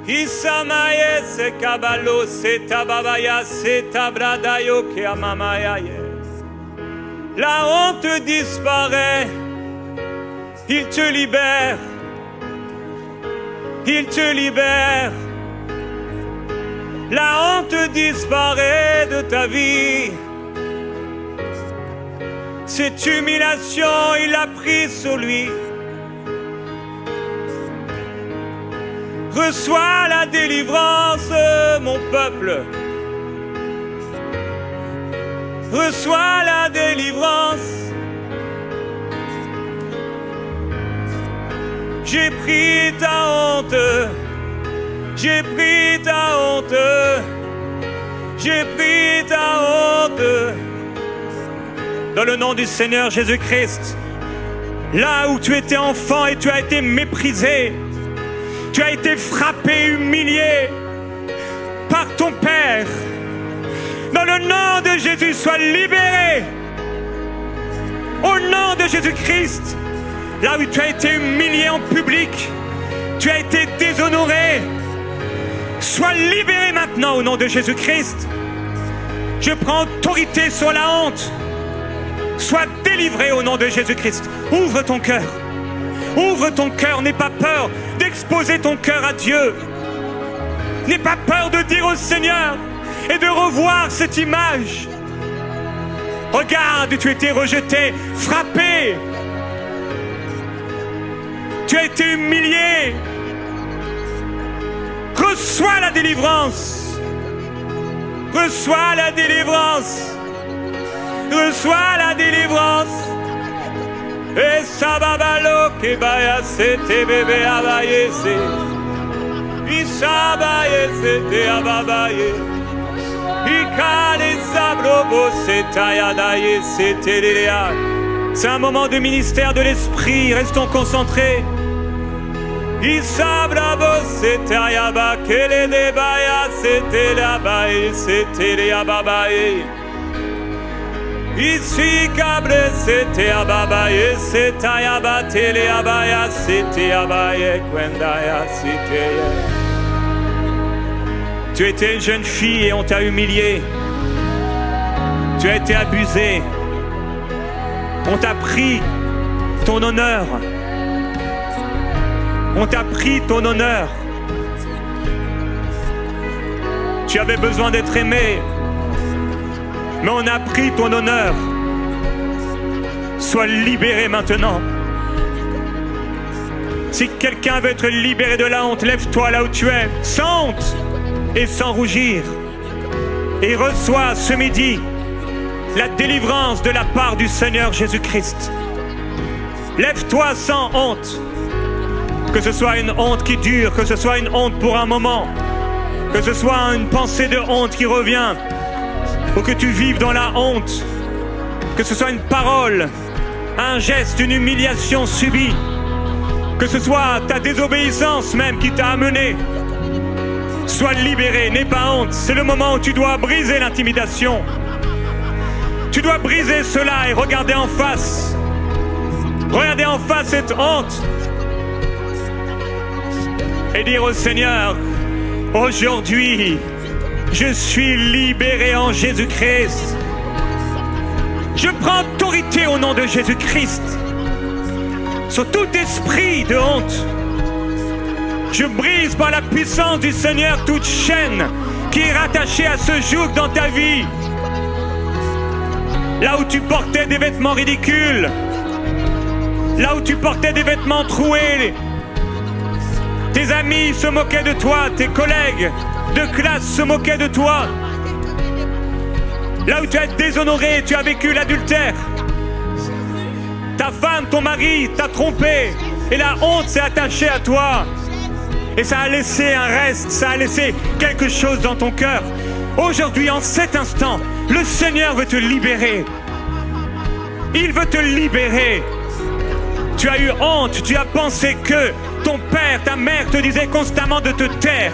Isamaye se kabalo setababaya setabradayo ke amamayaye. La honte disparaît, il te libère, il te libère. La honte disparaît de ta vie. Cette humiliation, il l'a prise sur lui. Reçois la délivrance, mon peuple. Reçois la délivrance. J'ai pris ta honte. J'ai pris ta honte. J'ai pris ta honte. Dans le nom du Seigneur Jésus-Christ, là où tu étais enfant et tu as été méprisé, tu as été frappé, humilié par ton Père. Dans le nom de Jésus, sois libéré. Au nom de Jésus-Christ, là où tu as été humilié en public, tu as été déshonoré, sois libéré maintenant au nom de Jésus-Christ. Je prends autorité sur la honte. Sois délivré au nom de Jésus-Christ. Ouvre ton cœur. Ouvre ton cœur. N'aie pas peur d'exposer ton cœur à Dieu. N'aie pas peur de dire au Seigneur et de revoir cette image. Regarde, tu as été rejeté, frappé. Tu as été humilié. Reçois la délivrance. Reçois la délivrance. Reçois la délivrance. Et sababalo ke baya sete bebe abaye se. Isabaye sete ababaye. Ikale sabrobo setayadaye sete lelea. C'est un moment de ministère de l'esprit. Restons concentrés. Isabrabo setayaba kele de baya sete labaye sete le ababaye. Ici cabre c'était ababaye c'était abatele abaya c'était abaye kwendaya c'était. Tu étais une jeune fille et on t'a humilié. Tu as été abusé. On t'a pris ton honneur. On t'a pris ton honneur. Tu avais besoin d'être aimé. Mais on a pris ton honneur. Sois libéré maintenant. Si quelqu'un veut être libéré de la honte, lève-toi là où tu es, sans honte et sans rougir. Et reçois ce midi la délivrance de la part du Seigneur Jésus-Christ. Lève-toi sans honte. Que ce soit une honte qui dure, que ce soit une honte pour un moment, que ce soit une pensée de honte qui revient, ou que tu vives dans la honte, que ce soit une parole, un geste, une humiliation subie, que ce soit ta désobéissance même qui t'a amené. Sois libéré, n'aie pas honte. C'est le moment où tu dois briser l'intimidation. Tu dois briser cela et regarder en face. Regarder en face cette honte. Et dire au Seigneur, aujourd'hui, je suis libéré en Jésus-Christ. Je prends autorité au nom de Jésus-Christ sur tout esprit de honte. Je brise par la puissance du Seigneur toute chaîne qui est rattachée à ce joug dans ta vie. Là où tu portais des vêtements ridicules, là où tu portais des vêtements troués, Tes amis se moquaient de toi, tes collègues de classe se moquaient de toi. Là où tu as été déshonoré, tu as vécu l'adultère. Ta femme, ton mari t'a trompé et la honte s'est attachée à toi. Et ça a laissé un reste, ça a laissé quelque chose dans ton cœur. Aujourd'hui, en cet instant, le Seigneur veut te libérer. Il veut te libérer. Tu as eu honte, tu as pensé que ton père, ta mère te disaient constamment de te taire.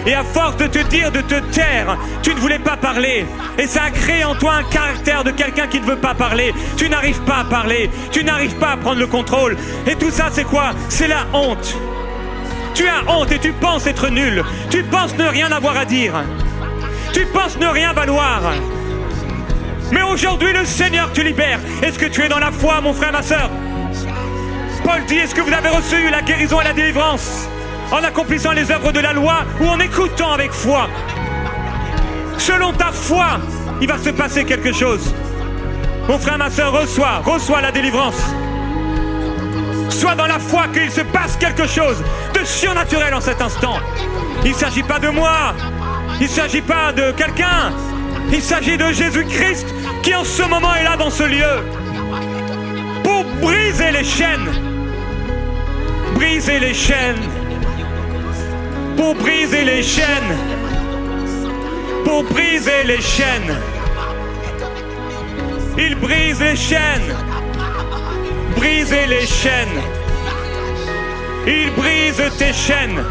Et à force de te dire de te taire, tu ne voulais pas parler. Et ça a créé en toi un caractère de quelqu'un qui ne veut pas parler. Tu n'arrives pas à parler, tu n'arrives pas à prendre le contrôle. Et tout ça, c'est quoi? C'est la honte. Tu as honte et tu penses être nul. Tu penses ne rien avoir à dire. Tu penses ne rien valoir. Mais aujourd'hui, le Seigneur te libère. Est-ce que tu es dans la foi, mon frère, ma sœur? Paul dit, est-ce que vous avez reçu la guérison et la délivrance en accomplissant les œuvres de la loi ou en écoutant avec foi? Selon ta foi, il va se passer quelque chose. Mon frère, ma sœur, reçois la délivrance. Sois dans la foi qu'il se passe quelque chose de surnaturel en cet instant. Il ne s'agit pas de moi, il ne s'agit pas de quelqu'un, il s'agit de Jésus-Christ qui en ce moment est là dans ce lieu pour briser les chaînes. Briser les chaînes. Pour briser les chaînes. Pour briser les chaînes. Il brise les chaînes. Briser les chaînes. Il brise tes chaînes.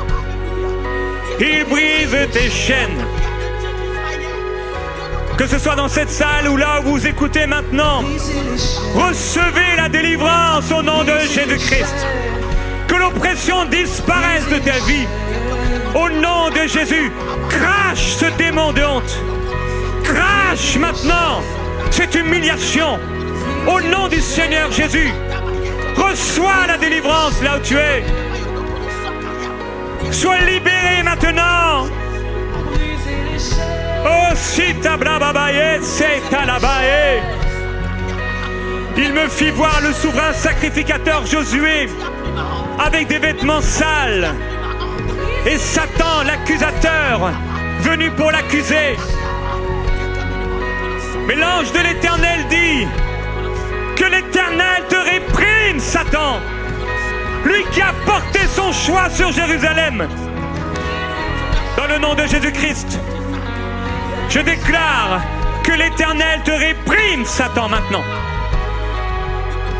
Il brise tes chaînes. Que ce soit dans cette salle ou là où vous écoutez maintenant, recevez la délivrance au nom de Jésus-Christ. Que l'oppression disparaisse de ta vie. Au nom de Jésus, crache ce démon de honte. Crache maintenant cette humiliation. Au nom du Seigneur Jésus, reçois la délivrance là où tu es. Sois libéré maintenant. Oh, si tablababaye, c'est talabaye. Il me fit voir le souverain sacrificateur Josué avec des vêtements sales. Et Satan, l'accusateur, venu pour l'accuser. Mais l'ange de l'Éternel dit que l'Éternel te réprime, Satan. Lui qui a porté son choix sur Jérusalem. Dans le nom de Jésus-Christ, je déclare que l'Éternel te réprime, Satan, maintenant.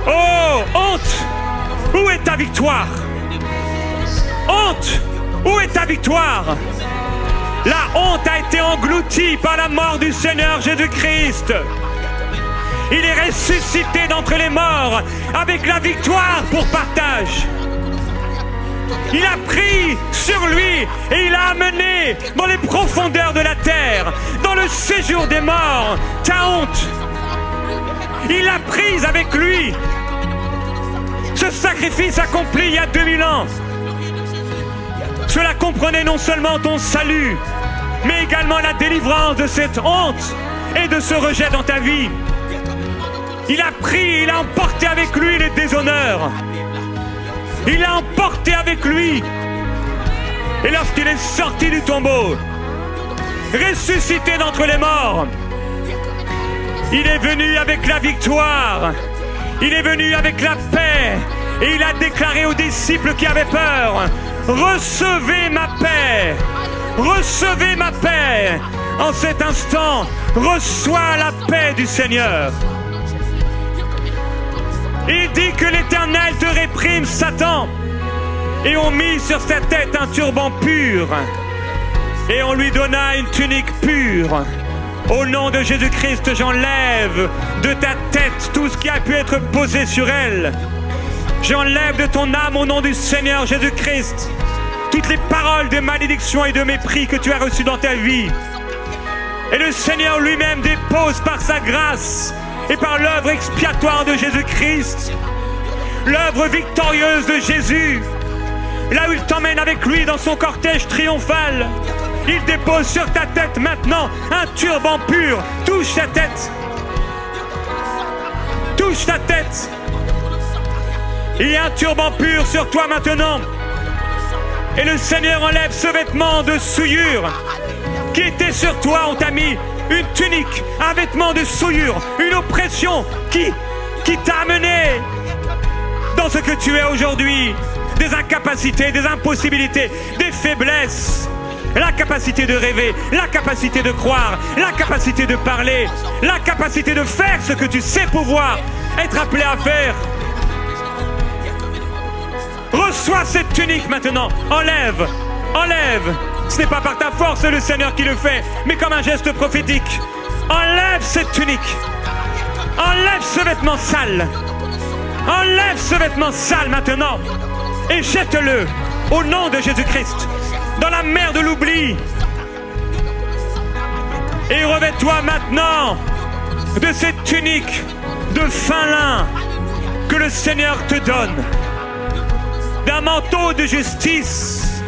Oh, honte, où est ta victoire? Honte, où est ta victoire? La honte a été engloutie par la mort du Seigneur Jésus-Christ. Il est ressuscité d'entre les morts avec la victoire pour partage. Il a pris sur lui et il a amené dans les profondeurs de la terre, dans le séjour des morts, ta honte. Il l'a prise avec lui. Ce sacrifice accompli il y a 2000 ans. Cela comprenait non seulement ton salut, mais également la délivrance de cette honte et de ce rejet dans ta vie. Il a pris, il a emporté avec lui les déshonneurs. Il l'a emporté avec lui. Et lorsqu'il est sorti du tombeau, ressuscité d'entre les morts, il est venu avec la victoire. Il est venu avec la paix. Et il a déclaré aux disciples qui avaient peur, recevez ma paix. Recevez ma paix. En cet instant, reçois la paix du Seigneur. Il dit que l'Éternel te réprime, Satan. Et on mit sur sa tête un turban pur. Et on lui donna une tunique pure. Au nom de Jésus-Christ, j'enlève de ta tête tout ce qui a pu être posé sur elle. J'enlève de ton âme au nom du Seigneur Jésus-Christ toutes les paroles de malédiction et de mépris que tu as reçues dans ta vie. Et le Seigneur lui-même dépose par sa grâce et par l'œuvre expiatoire de Jésus-Christ, l'œuvre victorieuse de Jésus, là où il t'emmène avec lui dans son cortège triomphal, il dépose sur ta tête maintenant un turban pur. Touche ta tête. Touche ta tête. Il y a un turban pur sur toi maintenant. Et le Seigneur enlève ce vêtement de souillure qui était sur toi. On t'a mis une tunique, un vêtement de souillure, une oppression qui t'a amené dans ce que tu es aujourd'hui. Des incapacités, des impossibilités, des faiblesses. La capacité de rêver, la capacité de croire, la capacité de parler, la capacité de faire ce que tu sais pouvoir être appelé à faire. Reçois cette tunique maintenant. Enlève, enlève. Ce n'est pas par ta force le Seigneur qui le fait, mais comme un geste prophétique. Enlève cette tunique. Enlève ce vêtement sale. Enlève ce vêtement sale maintenant et jette-le au nom de Jésus-Christ dans la mer de l'oubli. Et revêt-toi maintenant de cette tunique de fin lin que le Seigneur te donne, d'un manteau de justice,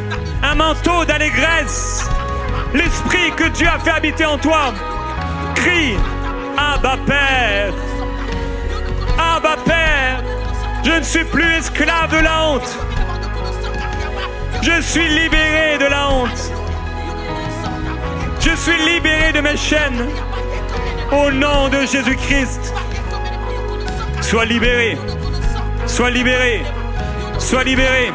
un manteau d'allégresse, l'esprit que Dieu a fait habiter en toi. Crie, Abba Père, Abba Père, je ne suis plus esclave de la honte. Je suis libéré de la honte. Je suis libéré de mes chaînes. Au nom de Jésus-Christ. Sois libéré. Sois libéré. Sois libéré.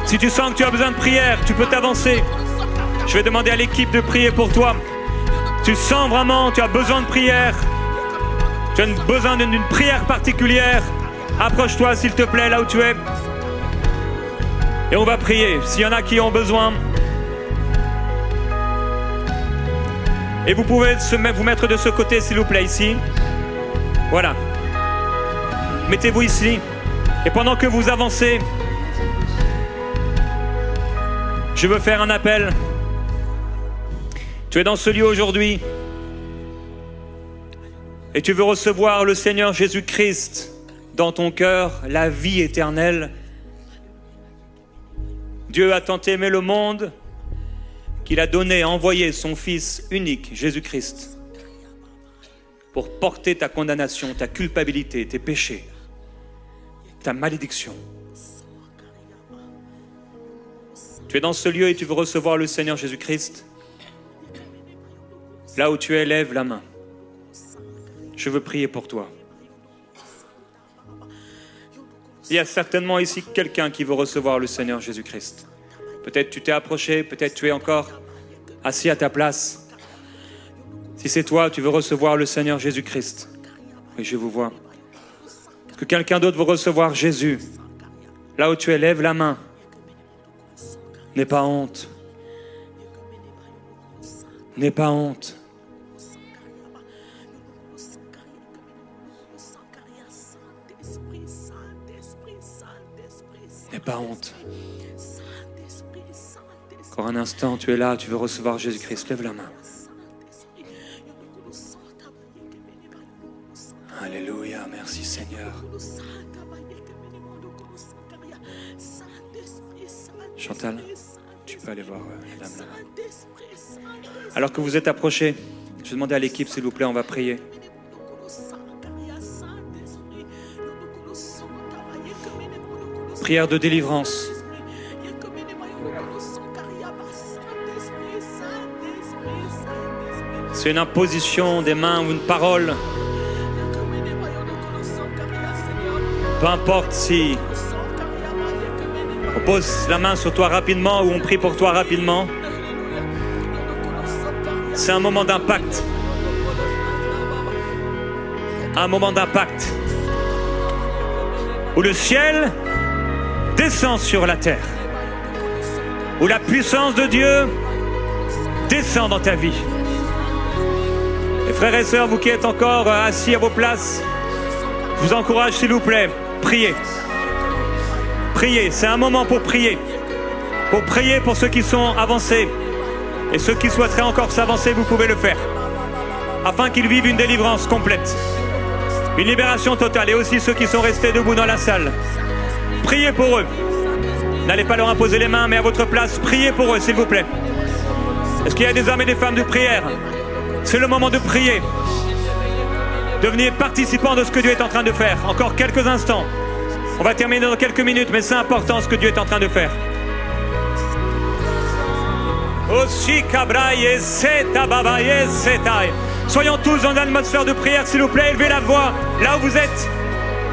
Si tu sens que tu as besoin de prière, tu peux t'avancer. Je vais demander à l'équipe de prier pour toi. Tu sens vraiment, tu as besoin de prière. Tu as besoin d'une prière particulière. Approche-toi s'il te plaît là où tu es. Et on va prier. S'il y en a qui ont besoin. Et vous pouvez vous mettre de ce côté s'il vous plaît ici. Voilà. Mettez-vous ici. Et pendant que vous avancez, je veux faire un appel. Tu es dans ce lieu aujourd'hui et tu veux recevoir le Seigneur Jésus-Christ dans ton cœur, la vie éternelle. Dieu a tant aimé le monde qu'il a donné, envoyé son Fils unique, Jésus-Christ, pour porter ta condamnation, ta culpabilité, tes péchés, ta malédiction. Tu es dans ce lieu et tu veux recevoir le Seigneur Jésus-Christ. Là où tu es, lève la main. Je veux prier pour toi. Il y a certainement ici quelqu'un qui veut recevoir le Seigneur Jésus-Christ. Peut-être tu t'es approché, peut-être tu es encore assis à ta place. Si c'est toi, tu veux recevoir le Seigneur Jésus-Christ. Oui, je vous vois. Est-ce que quelqu'un d'autre veut recevoir Jésus? Là où tu es, lève la main. N'aie pas honte. N'aie pas honte. N'aie pas honte. Encore un instant, tu es là, tu veux recevoir Jésus-Christ. Lève la main. Alléluia, merci Seigneur. Chantal, tu peux aller voir la dame là-bas. Alors que vous êtes approchés, je vais demander à l'équipe, s'il vous plaît, on va prier. Prière de délivrance. C'est une imposition des mains ou une parole. Peu importe si on pose la main sur toi rapidement ou on prie pour toi rapidement. C'est un moment d'impact. Un moment d'impact. Où le ciel descend sur la terre. Où la puissance de Dieu descend dans ta vie. Et frères et sœurs, vous qui êtes encore assis à vos places, je vous encourage s'il vous plaît, priez. Priez, c'est un moment pour prier. Pour prier pour ceux qui sont avancés. Et ceux qui souhaiteraient encore s'avancer, vous pouvez le faire. Afin qu'ils vivent une délivrance complète. Une libération totale. Et aussi ceux qui sont restés debout dans la salle. Priez pour eux. N'allez pas leur imposer les mains, mais à votre place, priez pour eux, s'il vous plaît. Est-ce qu'il y a des hommes et des femmes de prière? C'est le moment de prier. Devenez participants de ce que Dieu est en train de faire. Encore quelques instants. On va terminer dans quelques minutes, mais c'est important ce que Dieu est en train de faire. Aussi kabraye seta babaye setai. Soyons tous dans une atmosphère de prière, s'il vous plaît. Élevez la voix là où vous êtes.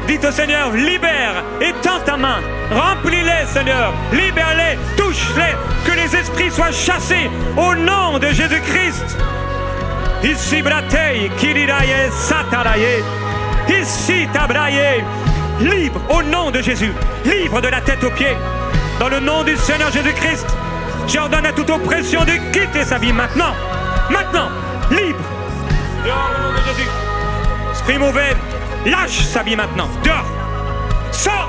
Dites au Seigneur, libère, étends ta main, remplis-les, Seigneur, libère-les, touche-les, que les esprits soient chassés au nom de Jésus-Christ. Ici bratei, kiriraye, sataraye, ici tabraye, libre au nom de Jésus, libre de la tête aux pieds, dans le nom du Seigneur Jésus-Christ. J'ordonne à toute oppression de quitter sa vie maintenant, libre, dehors au nom de Jésus. Esprit mauvais, lâche sa vie maintenant, dehors, sors,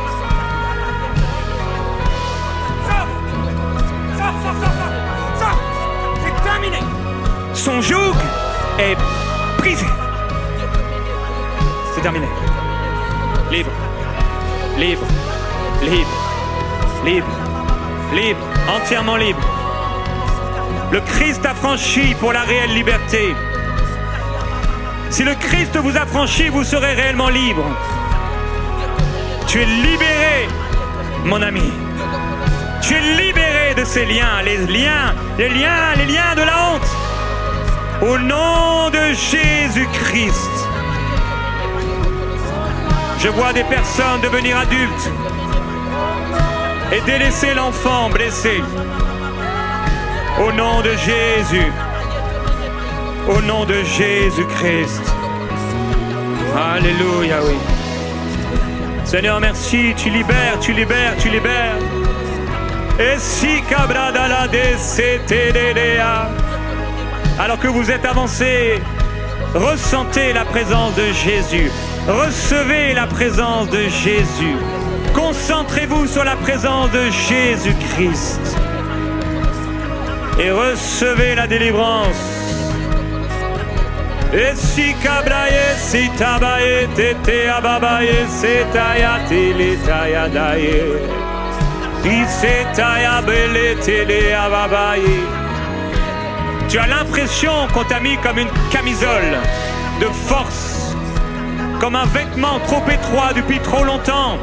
c'est terminé. Son joug est brisé. C'est terminé. Libre, libre, libre, libre, libre, entièrement libre. Le Christ a franchi pour la réelle liberté. Si le Christ vous a franchi, vous serez réellement libre. Tu es libéré, mon ami. Tu es libéré de ces liens, les liens de la honte. Au nom de Jésus-Christ. Je vois des personnes devenir adultes et délaisser l'enfant blessé. Au nom de Jésus. Au nom de Jésus-Christ. Alléluia, oui. Seigneur, merci, tu libères, tu libères, tu libères. Et si cabradala de CTDDA. Alors que vous êtes avancés, ressentez la présence de Jésus. Recevez la présence de Jésus. Concentrez-vous sur la présence de Jésus-Christ. Et recevez la délivrance. Et si kabraye, si tabaye, tete ababaye, setaya tele taya daye. Isetaya bele tele ababaye. Tu as l'impression qu'on t'a mis comme une camisole de force, comme un vêtement trop étroit depuis trop longtemps.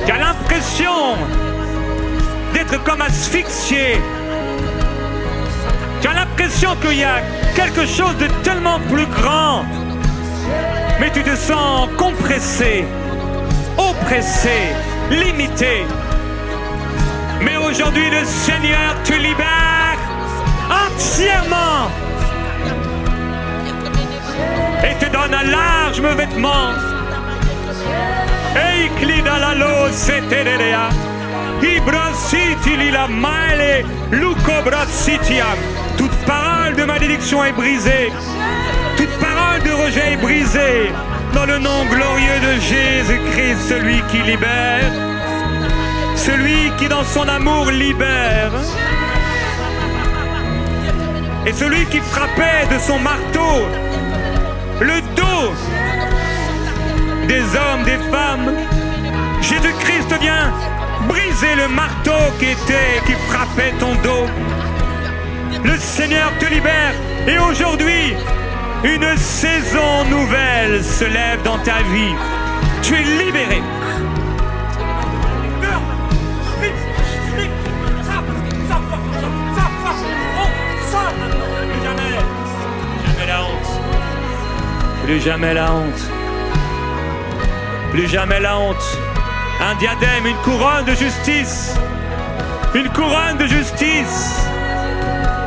Tu as l'impression d'être comme asphyxié. Tu as l'impression qu'il y a quelque chose de tellement plus grand, mais tu te sens compressé, oppressé, limité. Mais aujourd'hui, le Seigneur te libère entièrement et te donne un large vêtement. Eiklidalalo seterea, ibrasiti lila maile, lukobrasitiam. Toute parole de malédiction est brisée. Toute parole de rejet est brisée. Dans le nom glorieux de Jésus-Christ, celui qui libère, celui qui dans son amour libère, et celui qui frappait de son marteau le dos des hommes, des femmes. Jésus-Christ vient briser le marteau qui frappait ton dos. Le Seigneur te libère et aujourd'hui, une saison nouvelle se lève dans ta vie. Tu es libéré. Plus jamais la honte. Plus jamais la honte. Plus jamais la honte. Un diadème, une couronne de justice. Une couronne de justice.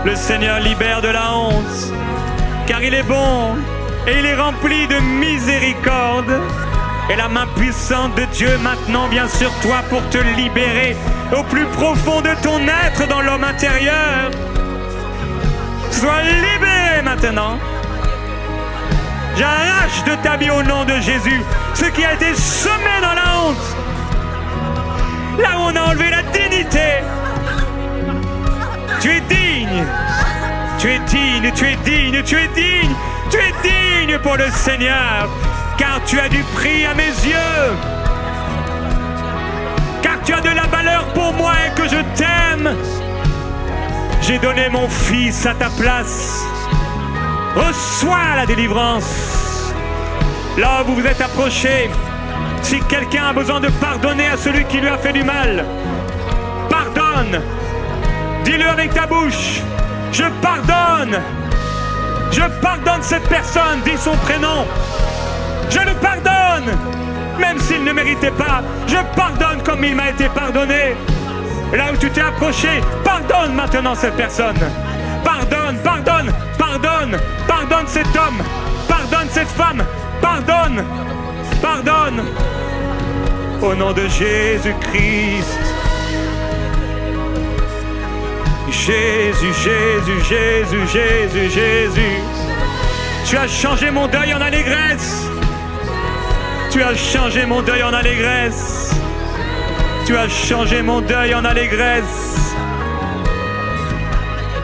Le Seigneur libère de la honte, car il est bon et il est rempli de miséricorde. Et la main puissante de Dieu maintenant vient sur toi pour te libérer au plus profond de ton être dans l'homme intérieur. Sois libéré maintenant. J'arrache de ta vie au nom de Jésus ce qui a été semé dans la honte. Là où on a enlevé la dignité. Tu es digne, tu es digne, tu es digne, tu es digne, tu es digne pour le Seigneur, car tu as du prix à mes yeux, car tu as de la valeur pour moi et que je t'aime. J'ai donné mon fils à ta place. Reçois la délivrance. Là où vous vous êtes approchés, si quelqu'un a besoin de pardonner à celui qui lui a fait du mal, pardonne. Dis-le avec ta bouche. Je pardonne. Je pardonne cette personne. Dis son prénom. Je le pardonne. Même s'il ne méritait pas. Je pardonne comme il m'a été pardonné. Là où tu t'es approché, pardonne maintenant cette personne. Pardonne, pardonne, pardonne. Pardonne cet homme. Pardonne cette femme. Pardonne. Pardonne. Au nom de Jésus-Christ. Jésus, Jésus, Jésus, Jésus, Jésus. Tu as changé mon deuil en allégresse. Tu as changé mon deuil en allégresse. Tu as changé mon deuil en allégresse.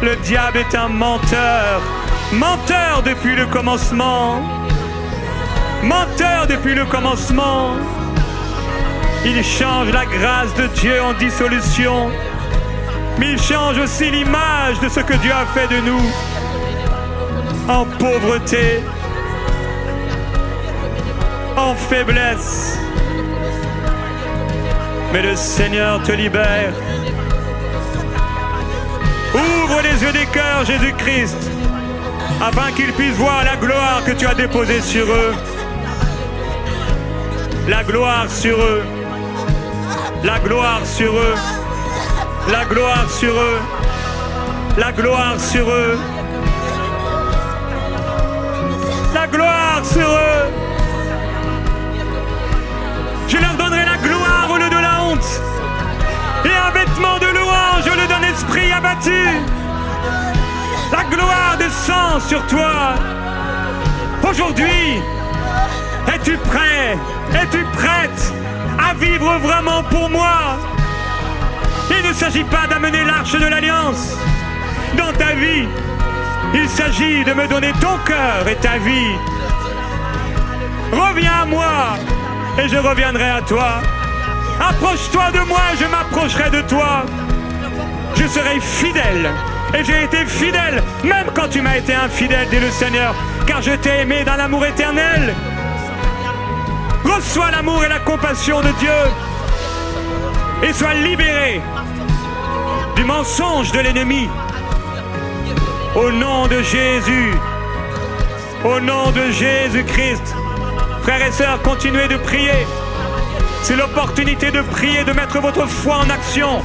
Le diable est un menteur. Menteur depuis le commencement. Menteur depuis le commencement. Il change la grâce de Dieu en dissolution. Mais il change aussi l'image de ce que Dieu a fait de nous. En pauvreté. En faiblesse. Mais le Seigneur te libère. Ouvre les yeux des cœurs, Jésus-Christ, afin qu'ils puissent voir la gloire que tu as déposée sur eux. La gloire sur eux. La gloire sur eux. La gloire sur eux. La gloire sur eux. La gloire sur eux. Je leur donnerai la gloire au lieu de la honte. Et un vêtement de louange au lieu d'un esprit abattu. La gloire descend sur toi. Aujourd'hui, es-tu prêt? Es-tu prête à vivre vraiment pour moi? Il ne s'agit pas d'amener l'arche de l'Alliance dans ta vie. Il s'agit de me donner ton cœur et ta vie. Reviens à moi et je reviendrai à toi. Approche-toi de moi et je m'approcherai de toi. Je serai fidèle. Et j'ai été fidèle, même quand tu m'as été infidèle, dit le Seigneur, car je t'ai aimé dans l'amour éternel. Reçois l'amour et la compassion de Dieu et sois libéré du mensonge de l'ennemi. Au nom de Jésus, au nom de Jésus-Christ, frères et sœurs, continuez de prier. C'est l'opportunité de prier, de mettre votre foi en action.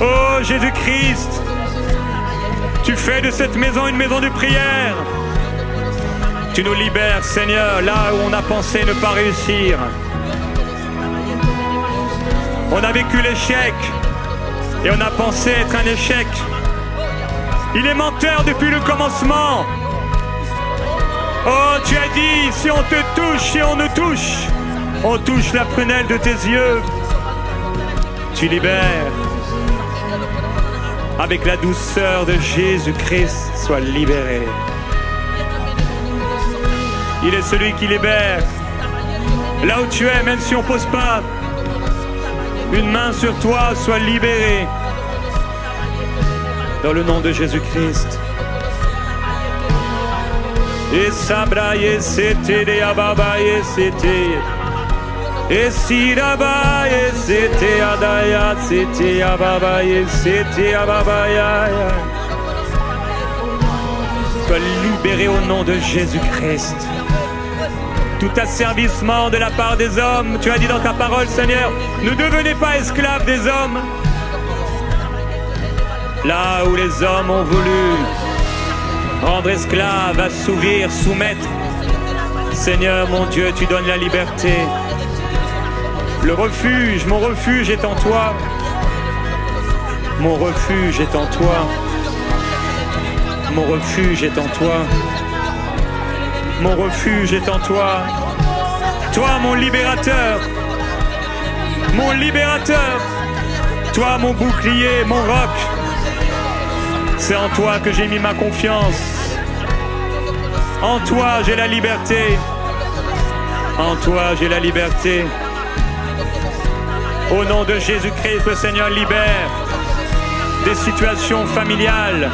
Oh Jésus-Christ, tu fais de cette maison une maison de prière. Tu nous libères, Seigneur, là où on a pensé ne pas réussir. On a vécu l'échec et on a pensé être un échec. Il est menteur depuis le commencement. Oh, tu as dit, si on te touche, si on nous touche, on touche la prunelle de tes yeux. Tu libères. Avec la douceur de Jésus-Christ, sois libéré. Il est celui qui libère. Là où tu es, même si on ne pose pas une main sur toi, sois libéré. Dans le nom de Jésus-Christ. Et sabraye c'était de ababaye c'était. Et si rabaye c'était adaya c'était ababaye c'était ababaya. Sois libéré au nom de Jésus-Christ. Tout asservissement de la part des hommes, tu as dit dans ta parole, Seigneur, ne devenez pas esclaves des hommes. Là où les hommes ont voulu rendre esclaves, assouvir, soumettre, Seigneur mon Dieu, tu donnes la liberté. Le refuge, mon refuge est en toi. Mon refuge est en toi. Mon refuge est en toi. Mon refuge est en toi. Toi, mon libérateur. Mon libérateur. Toi, mon bouclier, mon roc. C'est en toi que j'ai mis ma confiance. En toi, j'ai la liberté. En toi, j'ai la liberté. Au nom de Jésus-Christ, le Seigneur libère des situations familiales.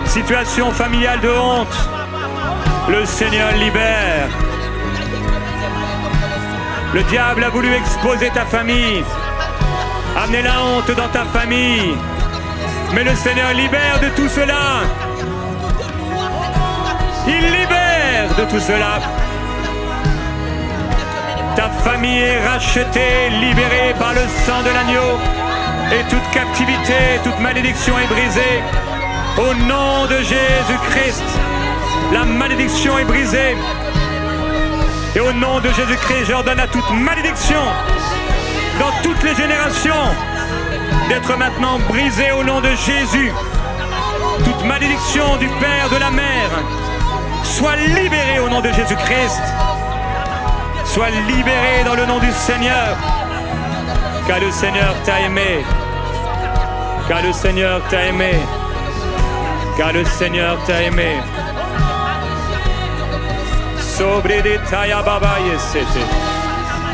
Situations familiales de honte. Le Seigneur libère. Le diable a voulu exposer ta famille. amener la honte dans ta famille. Mais le Seigneur libère de tout cela. Il libère de tout cela. Ta famille est rachetée, libérée par le sang de l'agneau. Et toute captivité, toute malédiction est brisée. Au nom de Jésus-Christ, la malédiction est brisée. Et au nom de Jésus-Christ, j'ordonne à toute malédiction, dans toutes les générations, d'être maintenant brisée au nom de Jésus. Toute malédiction du père, de la mère, soit libérée au nom de Jésus-Christ. Soit libérée dans le nom du Seigneur. Car le Seigneur t'a aimé. Car le Seigneur t'a aimé. Car le Seigneur t'a aimé. Sobre de taya baba yesete.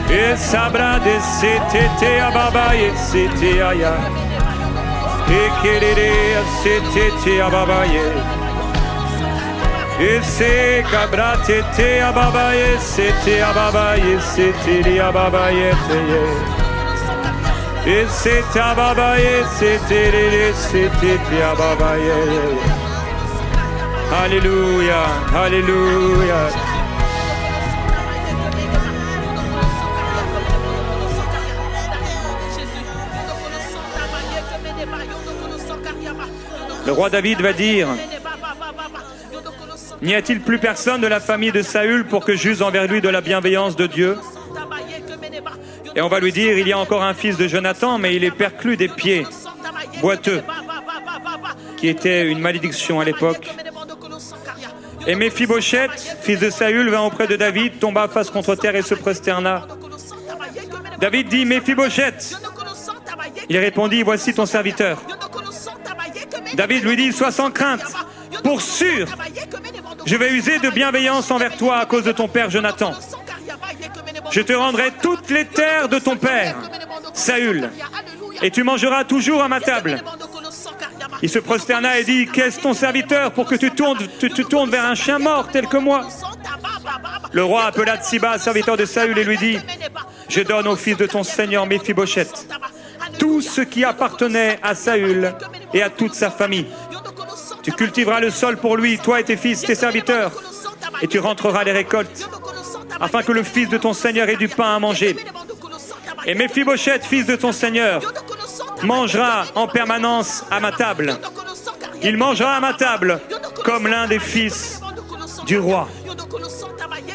E sabra de sete ababa yesete aya. E kerere sete ababa ye. E se cabra tete ababa yesete ababa yesete li ababa yete ye. E se tababa yesete li sete ababa ye. Alléluia, alléluia. Le roi David va dire: n'y a-t-il plus personne de la famille de Saül pour que j'use envers lui de la bienveillance de Dieu? Et on va lui dire: il y a encore un fils de Jonathan, mais il est perclus des pieds, boiteux, qui était une malédiction à l'époque. Et Méphibosheth, fils de Saül, vint auprès de David, tomba face contre terre et se prosterna. David dit: Méphibosheth. Il répondit: voici ton serviteur. David lui dit: sois sans crainte, pour sûr, je vais user de bienveillance envers toi à cause de ton père Jonathan. Je te rendrai toutes les terres de ton père, Saül, et tu mangeras toujours à ma table. Il se prosterna et dit: qu'est-ce ton serviteur pour que tu tournes vers un chien mort tel que moi? Le roi appela Tsiba, serviteur de Saül, et lui dit: je donne au fils de ton seigneur Méphibosheth tout ce qui appartenait à Saül et à toute sa famille. Tu cultiveras le sol pour lui, toi et tes fils, tes serviteurs, et tu rentreras les récoltes, afin que le fils de ton seigneur ait du pain à manger. Et Méphibosheth, fils de ton seigneur, mangera en permanence à ma table. Il mangera à ma table comme l'un des fils du roi.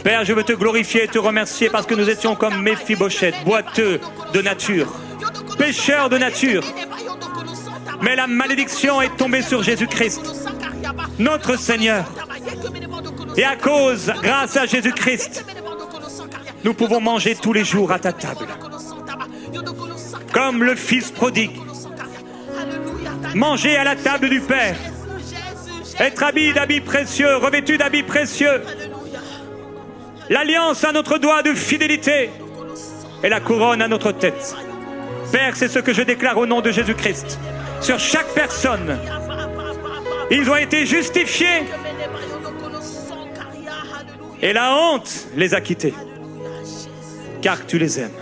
Père, je veux te glorifier et te remercier parce que nous étions comme Méphibosheth, boiteux de nature, pécheurs de nature. Mais la malédiction est tombée sur Jésus-Christ, notre Seigneur. Et à cause, grâce à Jésus-Christ, nous pouvons manger tous les jours à ta table. Comme le Fils prodigue. Manger à la table du Père. Être habillé d'habits précieux, revêtu d'habits précieux. L'alliance à notre doigt de fidélité et la couronne à notre tête. Père, c'est ce que je déclare au nom de Jésus-Christ. Sur chaque personne, ils ont été justifiés et la honte les a quittés. Car tu les aimes.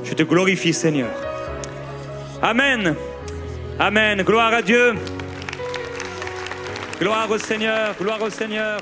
Je te glorifie, Seigneur. Amen. Amen. Gloire à Dieu. Gloire au Seigneur. Gloire au Seigneur.